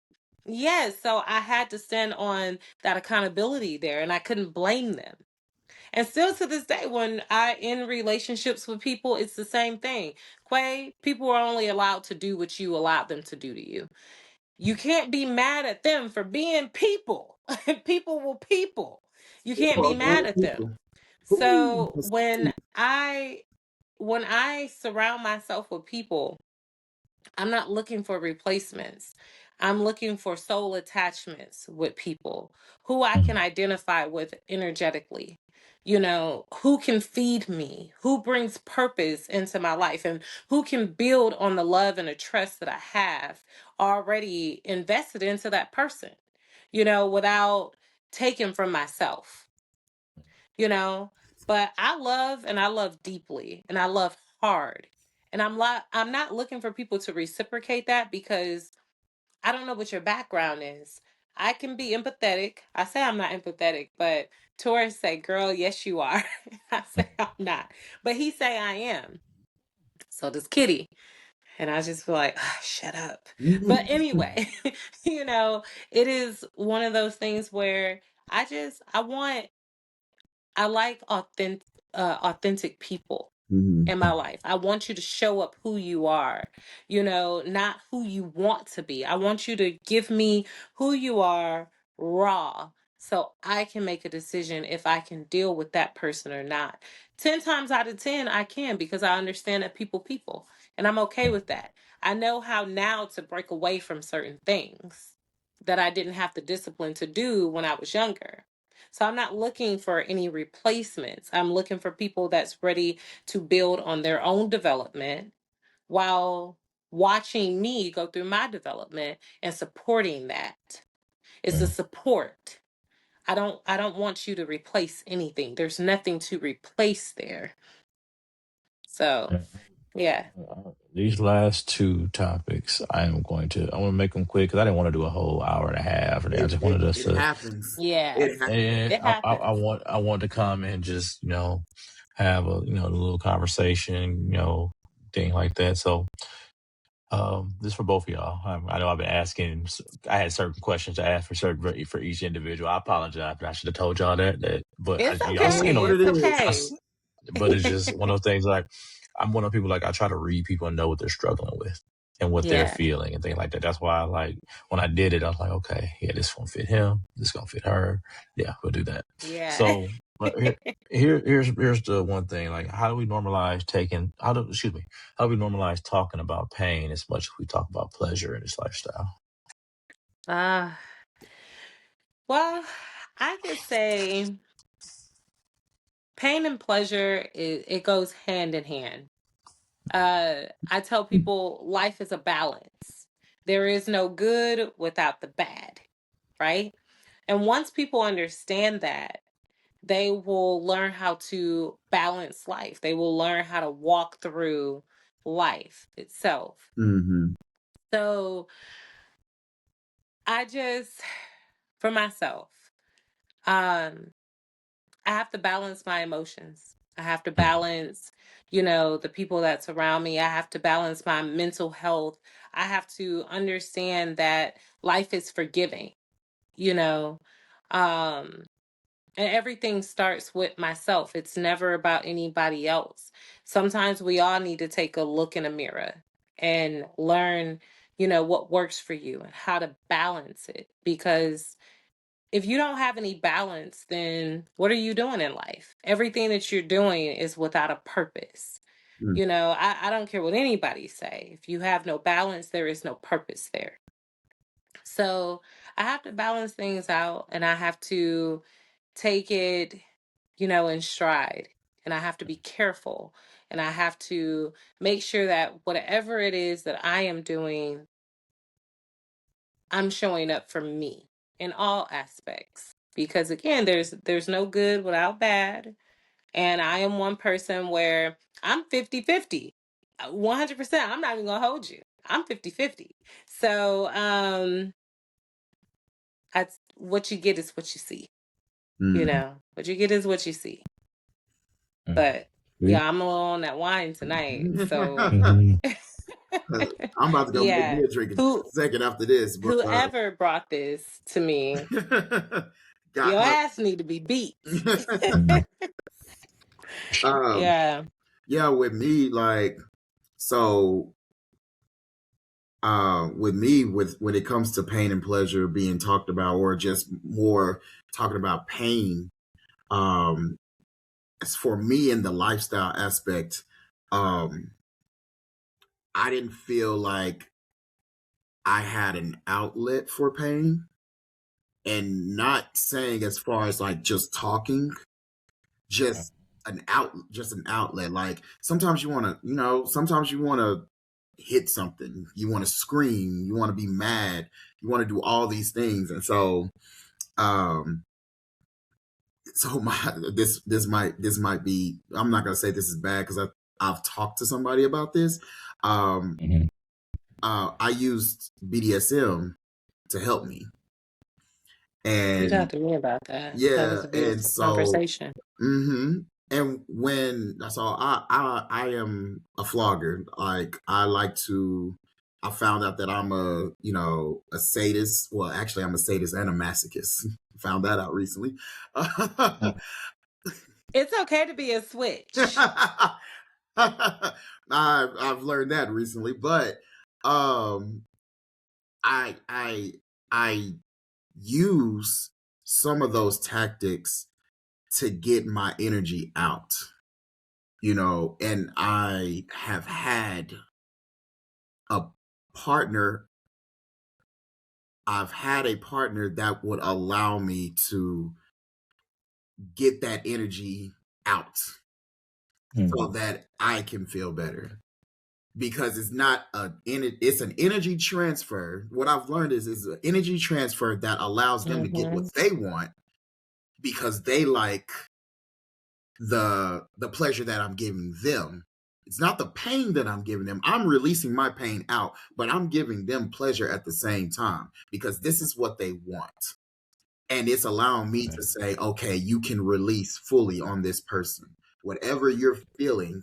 Yes. So I had to stand on that accountability there, and I couldn't blame them. And still to this day, when I in relationships with people, it's the same thing. Quay, people are only allowed to do what you allowed them to do to you. You can't be mad at them for being people. People will people. You can't be People mad being at them. people. Ooh, So when I surround myself with people, I'm not looking for replacements. I'm looking for soul attachments with people who I can identify with energetically. You know, who can feed me? Who brings purpose into my life? And who can build on the love and the trust that I have already invested into that person, you know, without taking from myself, you know? But I love deeply and I love hard. And I'm not looking for people to reciprocate that because I don't know what your background is. I can be empathetic. I say I'm not empathetic, but Taurus say, "Girl, yes you are." I say I'm not, but he say I am. So does Kitty, and I just feel like, "Ah, shut up." But anyway, you know, it is one of those things where I want I like authentic people in my life. I want you to show up who you are, you know, not who you want to be. I want you to give me who you are raw so I can make a decision if I can deal with that person or not. 10 times out of 10, I can because I understand that people, and I'm okay with that. I know how now to break away from certain things that I didn't have the discipline to do when I was younger. So I'm not looking for any replacements. I'm looking for people that's ready to build on their own development while watching me go through my development and supporting that. It's a support. I don't want you to replace anything. There's nothing to replace there. So, yeah. These last two topics, I want to make them quick because I didn't want to do a whole hour and a half. And I just wanted us It to, happens. Yeah. It happens. and It happens. I want to come and just, have a, a little conversation, thing like that. So, this for both of y'all. I know I've been asking. I had certain questions to ask for each individual. I apologize. I should have told y'all but It's y'all It is seen okay. on what it. it It's is. okay. But it's just one of those things. Like I'm one of the people. Like I try to read people and know what they're struggling with and what they're Yeah. feeling and things like that. That's why I like when I did it. I was like, okay, yeah, this gonna fit him. This gonna fit her. Yeah, we'll do that. Yeah. So, but here's the one thing. Like, how do we normalize taking? How do we normalize talking about pain as much as we talk about pleasure in this lifestyle? uh well, I could say pain and pleasure it goes hand in hand. I tell people life is a balance. There is no good without the bad, right? And once people understand that, they will learn how to balance life. They will learn how to walk through life itself. Mm-hmm. So I just, for myself, um, I have to balance my emotions. I have to balance, the people that surround me. I have to balance my mental health. I have to understand that life is forgiving, you know. Um and everything starts with myself. It's never about anybody else. Sometimes we all need to take a look in a mirror and learn, what works for you and how to balance it because if you don't have any balance, then what are you doing in life? Everything that you're doing is without a purpose. I don't care what anybody say. If you have no balance, there is no purpose there. So I have to balance things out and I have to take it, in stride. And I have to be careful and I have to make sure that whatever it is that I am doing, I'm showing up for me in all aspects because again there's no good without bad, and I am one person where I'm 50-50. 100%. I'm not even going to hold you. I'm 50-50. So what you get is what you see. Mm-hmm. What you get is what you see. Mm. But yeah, I'm a little on that wine tonight. So Mhm. I'm about to go make yeah, me a drink in who a second after this, but whoever brought this to me, got your her. ass need to be beat. Mhm. um, Yeah. yeah, with me, like, so, with me, with when it comes to pain and pleasure being talked about, or just more talking about pain, um, as for me in the lifestyle aspect, um, I didn't feel like I had an outlet for pain, and not saying as far as like just talking, just an outlet. Like sometimes you want to, sometimes you want to hit something, you want to scream, you want to be mad, you want to do all these things. And so um my this might be, I'm not gonna say this is bad because I've talked to somebody about this. Mhm. I used BDSM to help me. You And talked to me about that. That yeah, was a and beautiful so conversation. and when so I am a flogger. Like I found out that I'm a sadist. Well, actually I'm a sadist and a masochist. Found that out recently. It's okay to be a switch. I've learned that recently, but um I I I use some of those tactics to get my energy out, and I have had a partner, I've had a partner that would allow me to get that energy out so Mhm. that I can feel better. Because it's an energy transfer. What I've learned is an energy transfer that allows them to get what Mm-hmm. they want because they like the pleasure that I'm giving them. It's not the pain that I'm giving them. I'm releasing my pain out, but I'm giving them pleasure at the same time because this is what they want. And it's allowing me to say, okay, you can release fully on this person. Whatever you're feeling,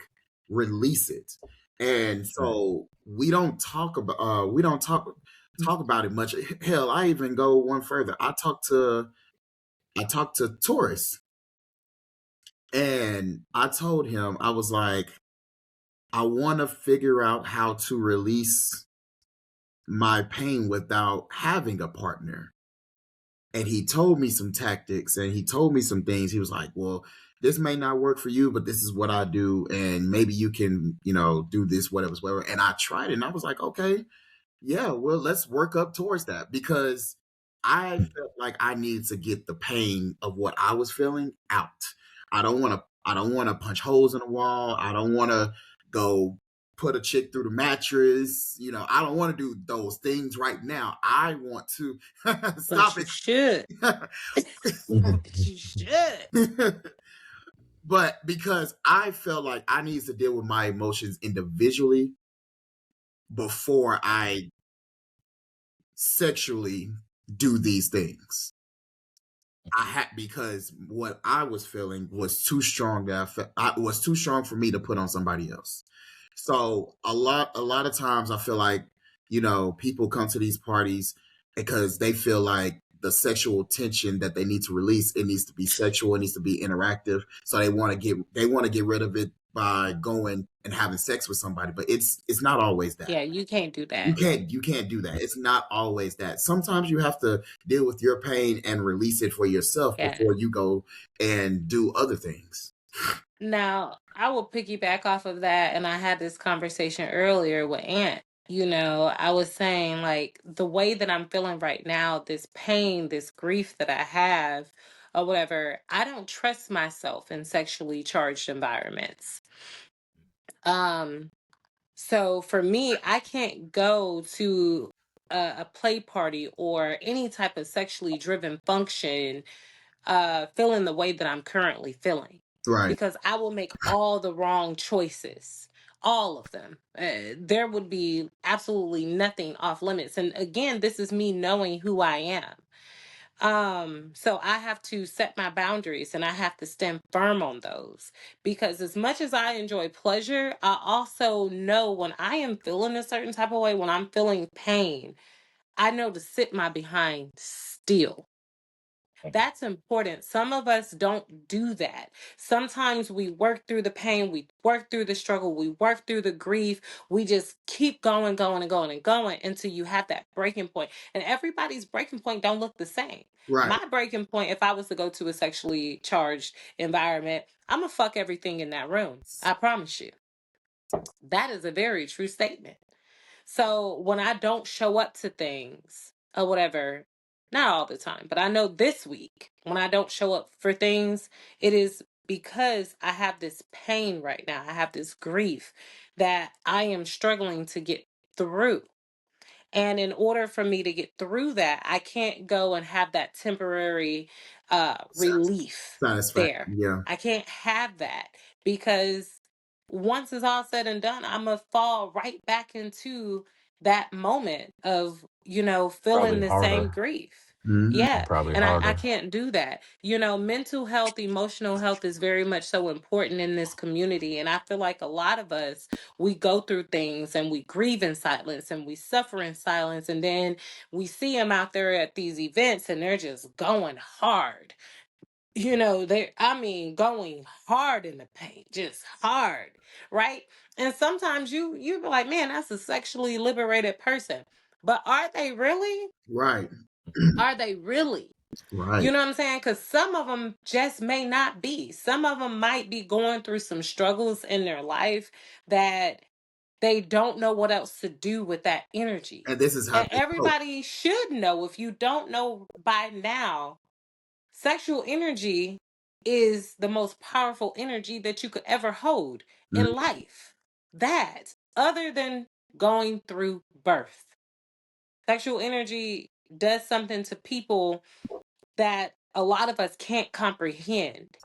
release it. And Right. so we don't talk about it much. Hell, I even go one further. I talked to Taurus, and I told him, I was like, I want to figure out how to release my pain without having a partner. And he told me some tactics and he told me some things. He was like, well, this may not work for you, but this is what I do. And maybe you can, do this, whatever, whatever. And I tried it and I was like, okay, yeah, well, let's work up towards that because I felt like I needed to get the pain of what I was feeling out. I don't want to punch holes in the wall. I don't want to go put a chick through the mattress. I don't want to do those things right now. I want to But stop you should. Mhm. But you should. it. But because I felt like I needed to deal with my emotions individually before I sexually do these things. I had because what I was feeling was too strong was too strong for me to put on somebody else. So a lot of times I feel like, people come to these parties because they feel like the sexual tension that they need to release, it needs to be sexual, it needs to be interactive. So they want to get rid of it by going and having sex with somebody, but it's not always that. Yeah, you can't do You that. can't you can't do that. It's not always that. Sometimes you have to deal with your pain and release it for yourself Yeah. before you go and do other things. Now, I will piggyback off of that. And I had this conversation earlier with Aunt. I was saying, like, the way that I'm feeling right now, this pain, this grief that I have, or whatever, I don't trust myself in sexually charged environments. Um, so for me, I can't go to a play party or any type of sexually driven function feeling the way that I'm currently feeling Right. because I will make all the wrong choices, all of them. There would be absolutely nothing off limits. And again, this is me knowing who I am. So I have to set my boundaries and I have to stand firm on those because as much as I enjoy pleasure, I also know when I am feeling a certain type of way, when I'm feeling pain, I know to sit my behind still. That's important. Some of us don't do that. Sometimes we work through the pain, we work through the struggle, we work through the grief. We just keep going, going, and going, and going until you have that breaking point. And everybody's breaking point don't look the same. Right. My breaking point, if I was to go to a sexually charged environment, I'm gonna fuck everything in that room. I promise you. That is a very true statement. So when I don't show up to things or whatever, not all the time, but I know this week when I don't show up for things, it is because I have this pain right now. I have this grief that I am struggling to get through. And in order for me to get through that, I can't go and have that temporary relief there. Satisfaction. Yeah. I can't have that because once it's all said and done, I'm going to fall right back into that moment of, feeling Probably the same harder. grief. Hmm. Yeah. Probably And I harder. can't do that. Mental health, emotional health is very much so important in this community. And I feel like a lot of us, we go through things and we grieve in silence and we suffer in silence. And then we see them out there at these events and they're just going hard. Going hard in the paint, just hard, right? And sometimes you be like, man, that's a sexually liberated person. But are they really? Right. Are they really? You Right. know what I'm saying? Because some of them just may not be. Some of them might be going through some struggles in their life that they don't know what else to do with that energy. And this is how And they cope. everybody should know, if you don't know by now, sexual energy is the most powerful energy that you could ever hold in Mhm. life. That, other than going through birth, sexual energy does something to people that a lot of us can't comprehend.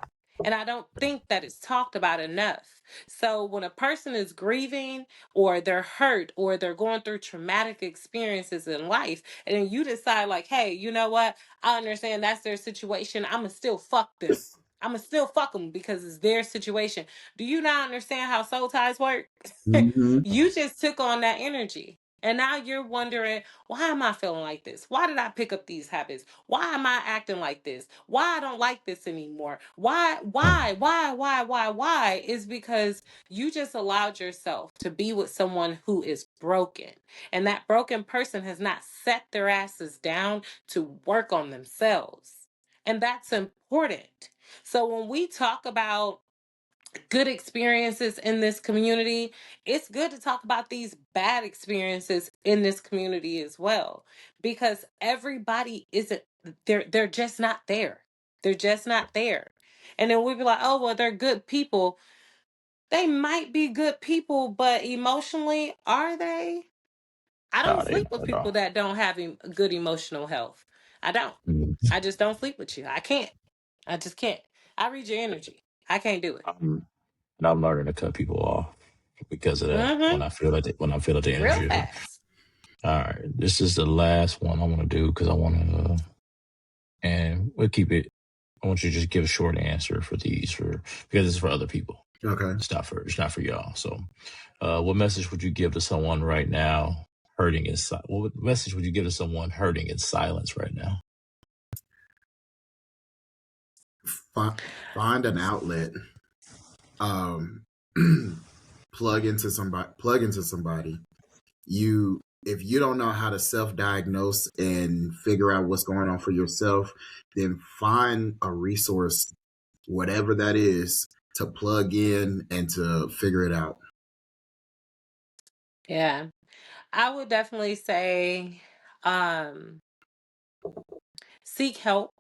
And I don't think that it's talked about enough. So when a person is grieving or they're hurt or they're going through traumatic experiences in life, and then you decide, like, hey, you know what? I understand that's their situation. I'm going to still fuck them. I'm going to still fuck them because it's their situation. Do you not understand how soul ties work? Mhm. You just took on that energy. And now you're wondering, why am I feeling like this? Why did I pick up these habits? Why am I acting like this? Why I don't like this anymore? Why? Is because you just allowed yourself to be with someone who is broken. And that broken person has not set their asses down to work on themselves. And that's important. So when we talk about good experiences in this community, it's good to talk about these bad experiences in this community as well, because everybody isn't, they're just not there. They're just not there. And then we'd be like, oh, well, they're good people. They might be good people, but emotionally, are they? I Nah, don't they sleep not with at people all. that don't have good emotional health. I don't. Mm. I just don't sleep with you. I can't. I just can't. I read your energy. I can't do it. And I'm learning to cut people off because of that. Mm-hmm. When I feel that the Real energy is. fast. All right, this is the last one I want to do because I want to, and we'll keep it. I want you to just give a short answer for these, for because it's for other people. Okay. It's not for y'all. So, what message would you give to someone right now hurting in silence? What message would you give to someone hurting in silence right now? Find an outlet. Um, plug into somebody. Plug into somebody. You, if you don't know how to self-diagnose and figure out what's going on for yourself, then find a resource, whatever that is, to plug in and to figure it out. Yeah. I would definitely say um seek help,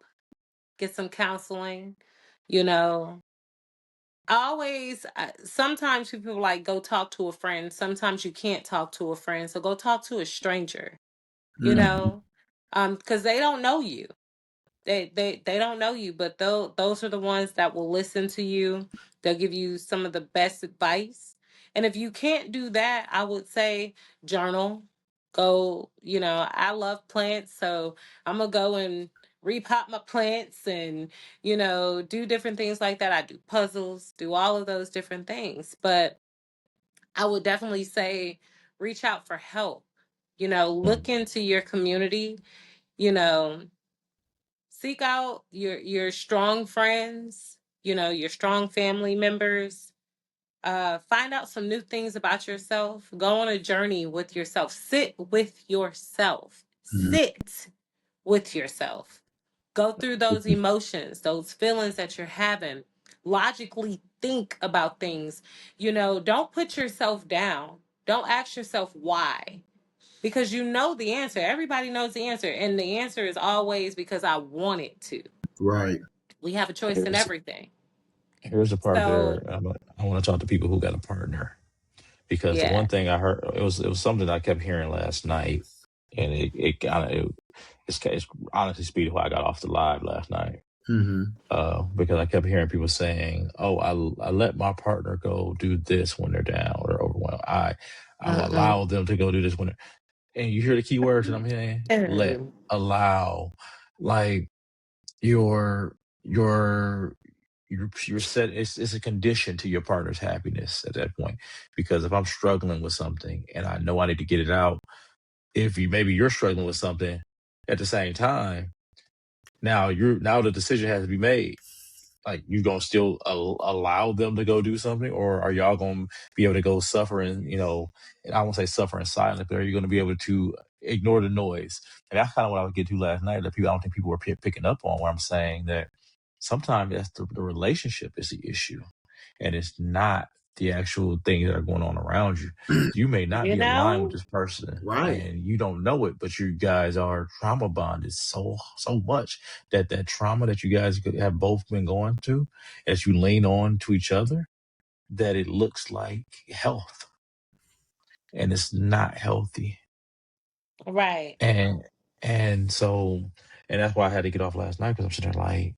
get some counseling, you know. Sometimes people like go talk to a friend. Sometimes you can't talk to a friend, so go talk to a stranger, you Mm. Mm-hmm. know. Cuz they don't know you. They don't know you, but those are the ones that will listen to you. They'll give you some of the best advice. And if you can't do that, I would say journal. Go, I love plants, so I'm gonna go and repot my plants and, do different things like that. I do puzzles, do all of those different things. But I would definitely say reach out for help. Look into your community, you know, seek out your strong friends, your strong family members. Find out some new things about yourself. Go on a journey with yourself. Sit with yourself. Mhm. Sit with yourself. Go through those emotions, those feelings that you're having. Logically think about things. Don't put yourself down. Don't ask yourself why, because you know the answer. Everybody knows the answer. And the answer is always because I wanted to. Right. We have a choice in everything. Here's the part there. So I want to talk to people who got a partner, because the yeah. one thing I heard, it was something I kept hearing last night, and it kind of it's honestly speaking why I got off the live last night. Mm-hmm. Because I kept hearing people saying, "Oh, I let my partner go do this when they're down or overwhelmed. I'll Mm-mm. allow them to go do this when." And you hear the key words that I'm hearing: let, allow, like your your you're set. It's a condition to your partner's happiness at that point. Because if I'm struggling with something and I know I need to get it out, if you're struggling with something at the same time, now the decision has to be made. Like, you gonna still allow them to go do something, or are y'all gonna be able to go suffer and I won't say suffer in silence, but are you gonna be able to ignore the noise? And that's kind of what I would get to last night, that I don't think people were picking up on, where I'm saying that sometimes that's the relationship is the issue, and it's not the actual things that are going on around you. You may not You be aligned with know? this person Right. and you don't know it, but you guys are trauma bonded so much that trauma that you guys have both been going through, as you lean on to each other, that it looks like health, and it's not healthy. Right. And and so and that's why I had to get off last night, because I'm sitting there like,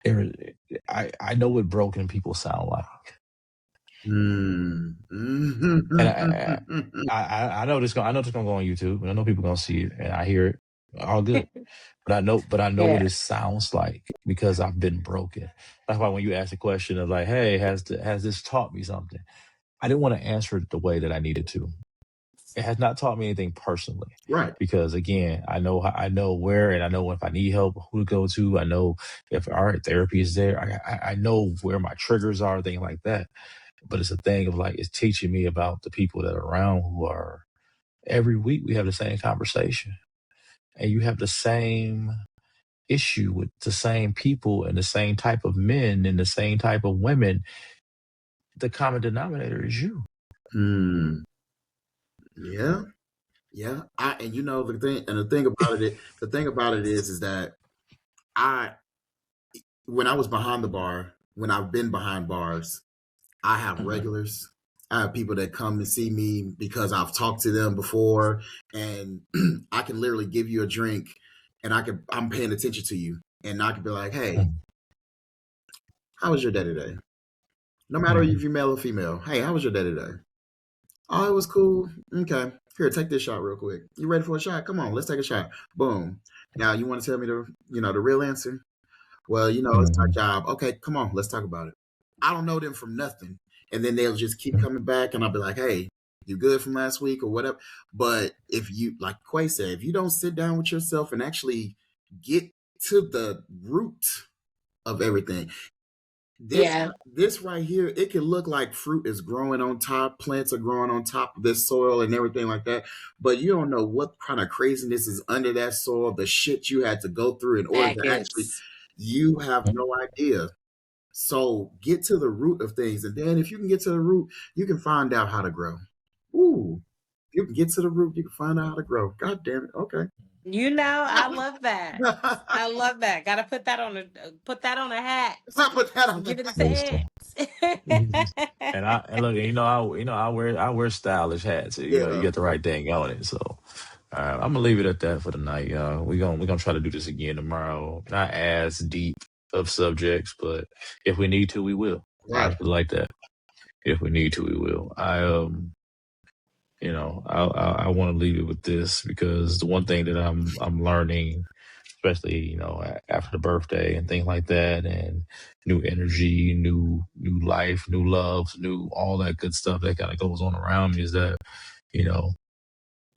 there, I know what broken people sound like. Mm. And I know this. I know this gonna go on YouTube, and I know people gonna see it, and I hear it. All good, but I know what Yeah. it sounds like, because I've been broken. That's why when you ask the question of like, "Hey, has this taught me something?" I didn't want to answer it the way that I needed to. It has not taught me anything personally, Right. because again, I know where, and I know if I need help, who to go to. I know if art therapy is there. I know where my triggers are, things like that. But it's a thing of like, it's teaching me about the people that are around, who are, every week we have the same conversation, and you have the same issue with the same people and the same type of men and the same type of women. The common denominator is you. Mm. Yeah. Yeah. And the thing about it is that I when I was behind the bar, when I've been behind bars, I have Mhm. regulars. I have people that come to see me because I've talked to them before, and I can literally give you a drink, and I'm paying attention to you, and I can be like, "Hey, Mhm. how was your day today?" No matter if Mhm. you're male or female. "Hey, how was your day today?" "Oh, it was cool." "Okay, here, take this shot real quick. You ready for a shot? Come on, let's take a shot." Boom. Now you want to tell me the real answer? "Well, it's our Mhm. job." "Okay, come on, let's talk about it." I don't know them from nothing. And then they'll just keep coming back, and I'll be like, "Hey, you good from last week or whatever?" But if you, like Quay said, if you don't sit down with yourself and actually get to the root of everything, this Yeah. this right here, it can look like fruit is growing on top, plants are growing on top of this soil and everything like that, but you don't know what kind of craziness is under that soil, the shit you had to go through in order to actually, Maggots. you have no idea. So get to the root of things, and then if you can get to the root, you can find out how to grow. Ooh, you can get to the root, you can find out how to grow. God damn it. Okay. You know, I love that. I love that. Gotta put that on a hat. Put that on Give it a Listen. chance. And look, I wear stylish hats. You Yeah. get the right thing on it. So, I'm gonna leave it at that for the night, y'all. We're gonna try to do this again tomorrow. Not as deep of subjects, but if we need to, we will. I Right. put it like that. If we need to, we will. I want to leave it with this, because the one thing that I'm learning, especially after the birthday and things like that, and new energy, new life, new loves, new all that good stuff that kind of goes on around me, is that you know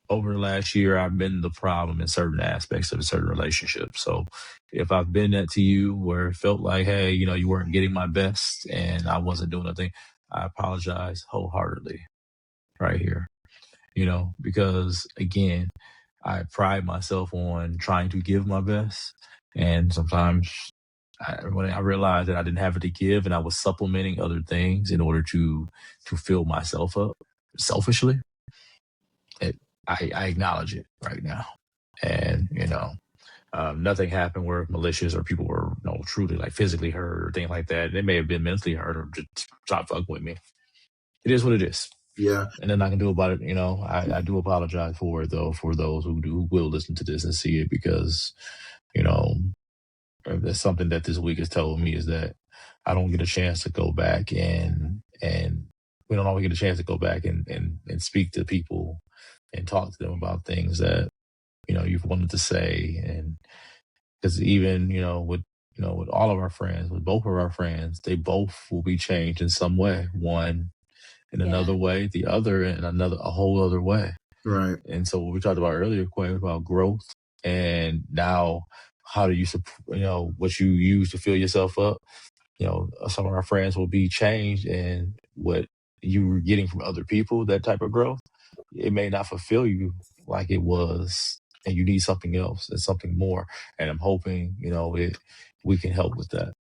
over the last year I've been the problem in certain aspects of a certain relationship. So if I've been that to you, where it felt like, hey, you weren't getting my best and I wasn't doing nothing, I apologize wholeheartedly right here. Because again, I pride myself on trying to give my best. And sometimes when I realized that I didn't have it to give, and I was supplementing other things in order to fill myself up selfishly, it, I acknowledge it right now. And, Nothing happened where malicious or people were, truly like physically hurt or things like that. They may have been mentally hurt or just trying to fuck with me. It is what it is. Yeah. And then I can do about it. I do apologize for it though, for those who will listen to this and see it, because, that's something that this week has told me, is that I don't get a chance to go back and we don't always get a chance to go back and speak to people and talk to them about things that, you've wanted to say. And because even, with all of our friends, with both of our friends, they both will be changed in some way. One in Yeah. another way, the other in a whole other way. Right. And so what we talked about earlier, Quinn, about growth, and now how do you, what you use to fill yourself up. Some of our friends will be changed, and what you were getting from other people, that type of growth, it may not fulfill you like it was, and you need something else and something more. And I'm hoping, we can help with that.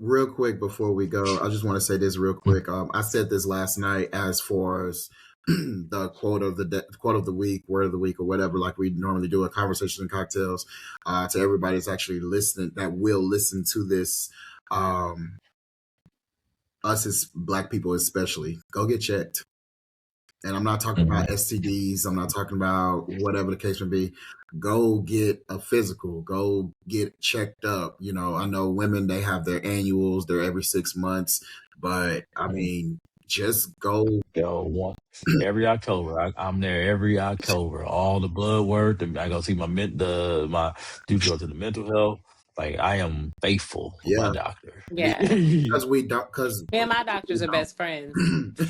Real quick before we go, I just want to say this real quick. I said this last night as far as the quote of the week, word of the week, or whatever, like we normally do at Conversations and Cocktails. To everybody that's actually listening, that will listen to this, us as Black people especially, go get checked. And I'm not talking about STDs. I'm not talking about whatever the case may be. Go get a physical. Go get checked up. I know women, they have their annuals. They're every 6 months. But, I mean, just go. Every October. I'm there every October. All the blood work. I go see my do go to the mental health. Like, I am faithful with my doctor. Yeah. Because we don't. Because Me and my doctors are best friends. and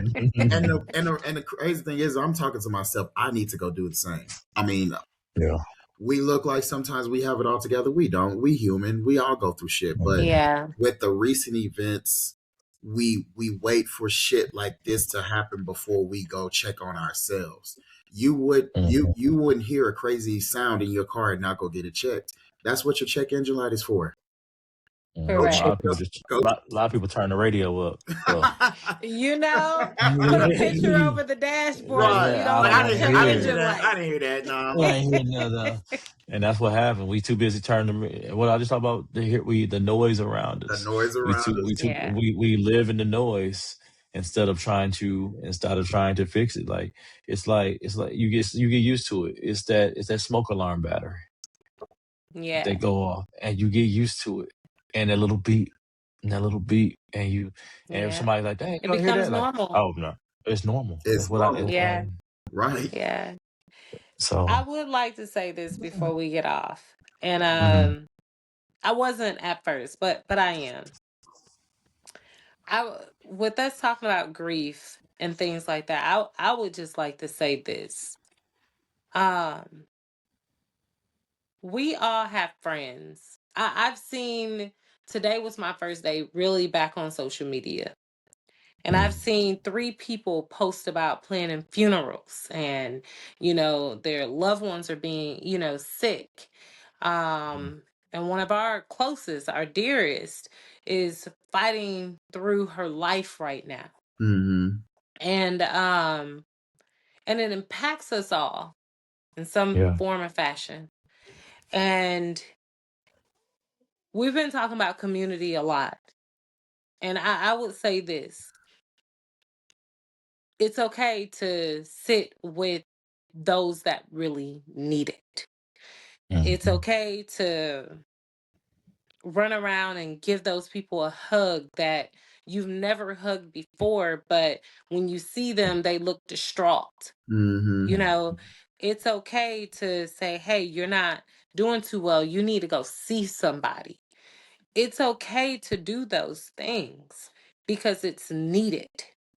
the crazy thing is, I'm talking to myself. I need to go do the same. I mean, Yeah. we look like sometimes we have it all together. We don't. We human. We all go through shit. But Yeah. with the recent events, we wait for shit like this to happen before we go check on ourselves. You wouldn't hear a crazy sound in your car and not go get it checked. That's what your check engine light is for. A lot of people a lot of people turn the radio up. So. Put a picture over the dashboard so you don't I see didn't check engine light. I didn't hear that. No. I ain't hearing that. And that's what happened. We too busy turning what I just talked about, the noise around us. The noise around us. We live in the noise instead of trying to fix it. Like it's like you get used to it. It's that smoke alarm battery. Yeah. They go off and you get used to it. And that little beep, and if somebody's like, "Dang, you don't hear that?" Normal. Like, oh no, it's normal. It's normal. Right. Yeah. So I would like to say this before we get off, and I wasn't at first, but I am. With us talking about grief and things like that, I would just like to say this. We all have friends. I've seen, today was my first day really back on social media. And I've seen 3 people post about planning funerals and, their loved ones are being, sick. And one of our closest, our dearest, is fighting through her life right now. And it impacts us all in some form or fashion. And we've been talking about community a lot. And I would say this. It's okay to sit with those that really need it. It's okay to run around and give those people a hug that you've never hugged before, but when you see them, they look distraught. It's okay to say, hey, you're not doing too well. You need to go see somebody. It's okay to do those things because it's needed.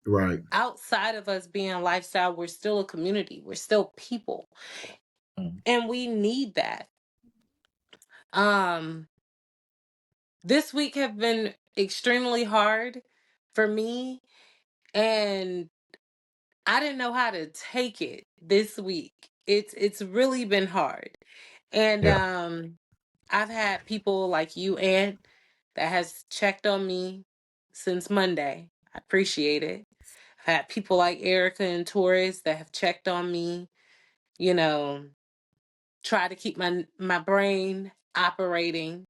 Right. Outside of us being a lifestyle, we're still a community. We're still people. And we need that. This week have been extremely hard for me. And I didn't know how to take it this week. It's really been hard. And I've had people like you, Ed, that has checked on me since Monday. I appreciate it. I've had people like Erica and Torres that have checked on me, try to keep my brain operating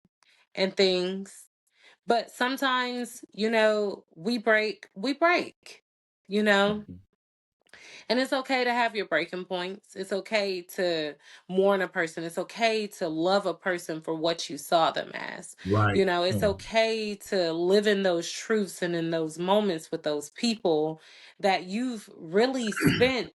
and things. But sometimes, we break, you know? Mhm. And it's okay to have your breaking points. It's okay to mourn a person. It's okay to love a person for what you saw them as. Right. It's Mm. okay to live in those truths and in those moments with those people that you've really spent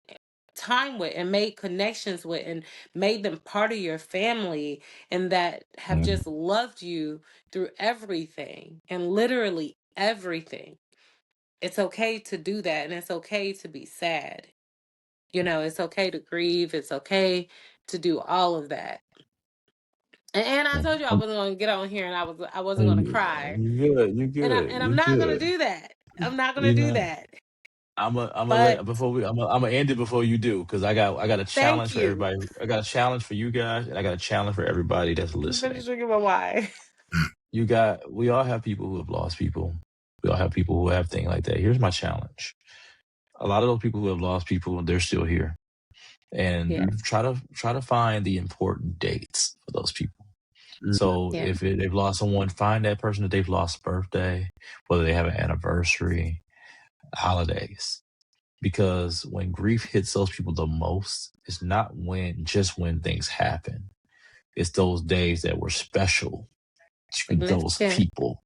time with and made connections with and made them part of your family and that have Mm. just loved you through everything and literally everything. It's okay to do that and it's okay to be sad. It's okay to grieve. It's okay to do all of that. And I told you I Mm. wasn't going to get on here and I wasn't going to You cry. you good. You good. And You I'm not going to good. do that. I'm not going to You do know. that. I'm gonna But let before we I'm gonna end it before you do because I got a thank challenge for you. everybody. I got a challenge for you guys and I got a challenge for everybody that's I'm listening. finished drinking my wine. We all have people who have lost people. We all have people who have things like that. Here's my challenge. A lot of those people who have lost people, they're still here. And Yeah. try to find the important dates for those people. Mm, So Yeah. if they've lost someone, find that person that they've lost birthday, whether they have an anniversary, holidays. Because when grief hits those people the most, it's not when things happen. It's those days that were special to those Significant. people.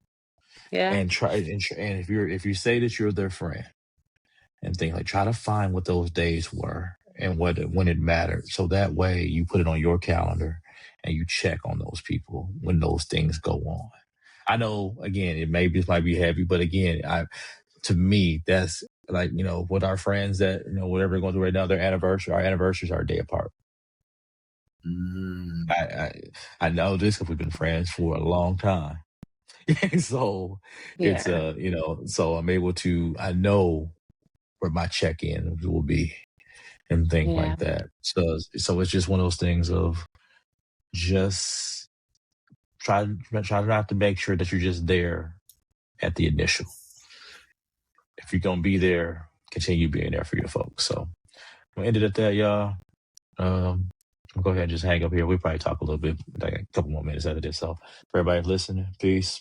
Yeah. And if you say that you're their friend and things like try to find what those days were and when it mattered. So that way you put it on your calendar and you check on those people when those things go on. I know again, this might be heavy, but again, to me, that's like, with our friends that, whatever they're going through right now, our anniversaries are a day apart. mm, I, I know this because we've been friends for a long time. So it's, Yeah. so I know where my check-in will be and things Yeah. like that. So it's just one of those things of just try not to make sure that you're just there at the initial. If you're gonna be there, continue being there for your folks. So we'll end it at that, y'all. I'll go ahead and just hang up here. We'll probably talk a little bit, like a couple more minutes out of this. So for everybody listening, peace.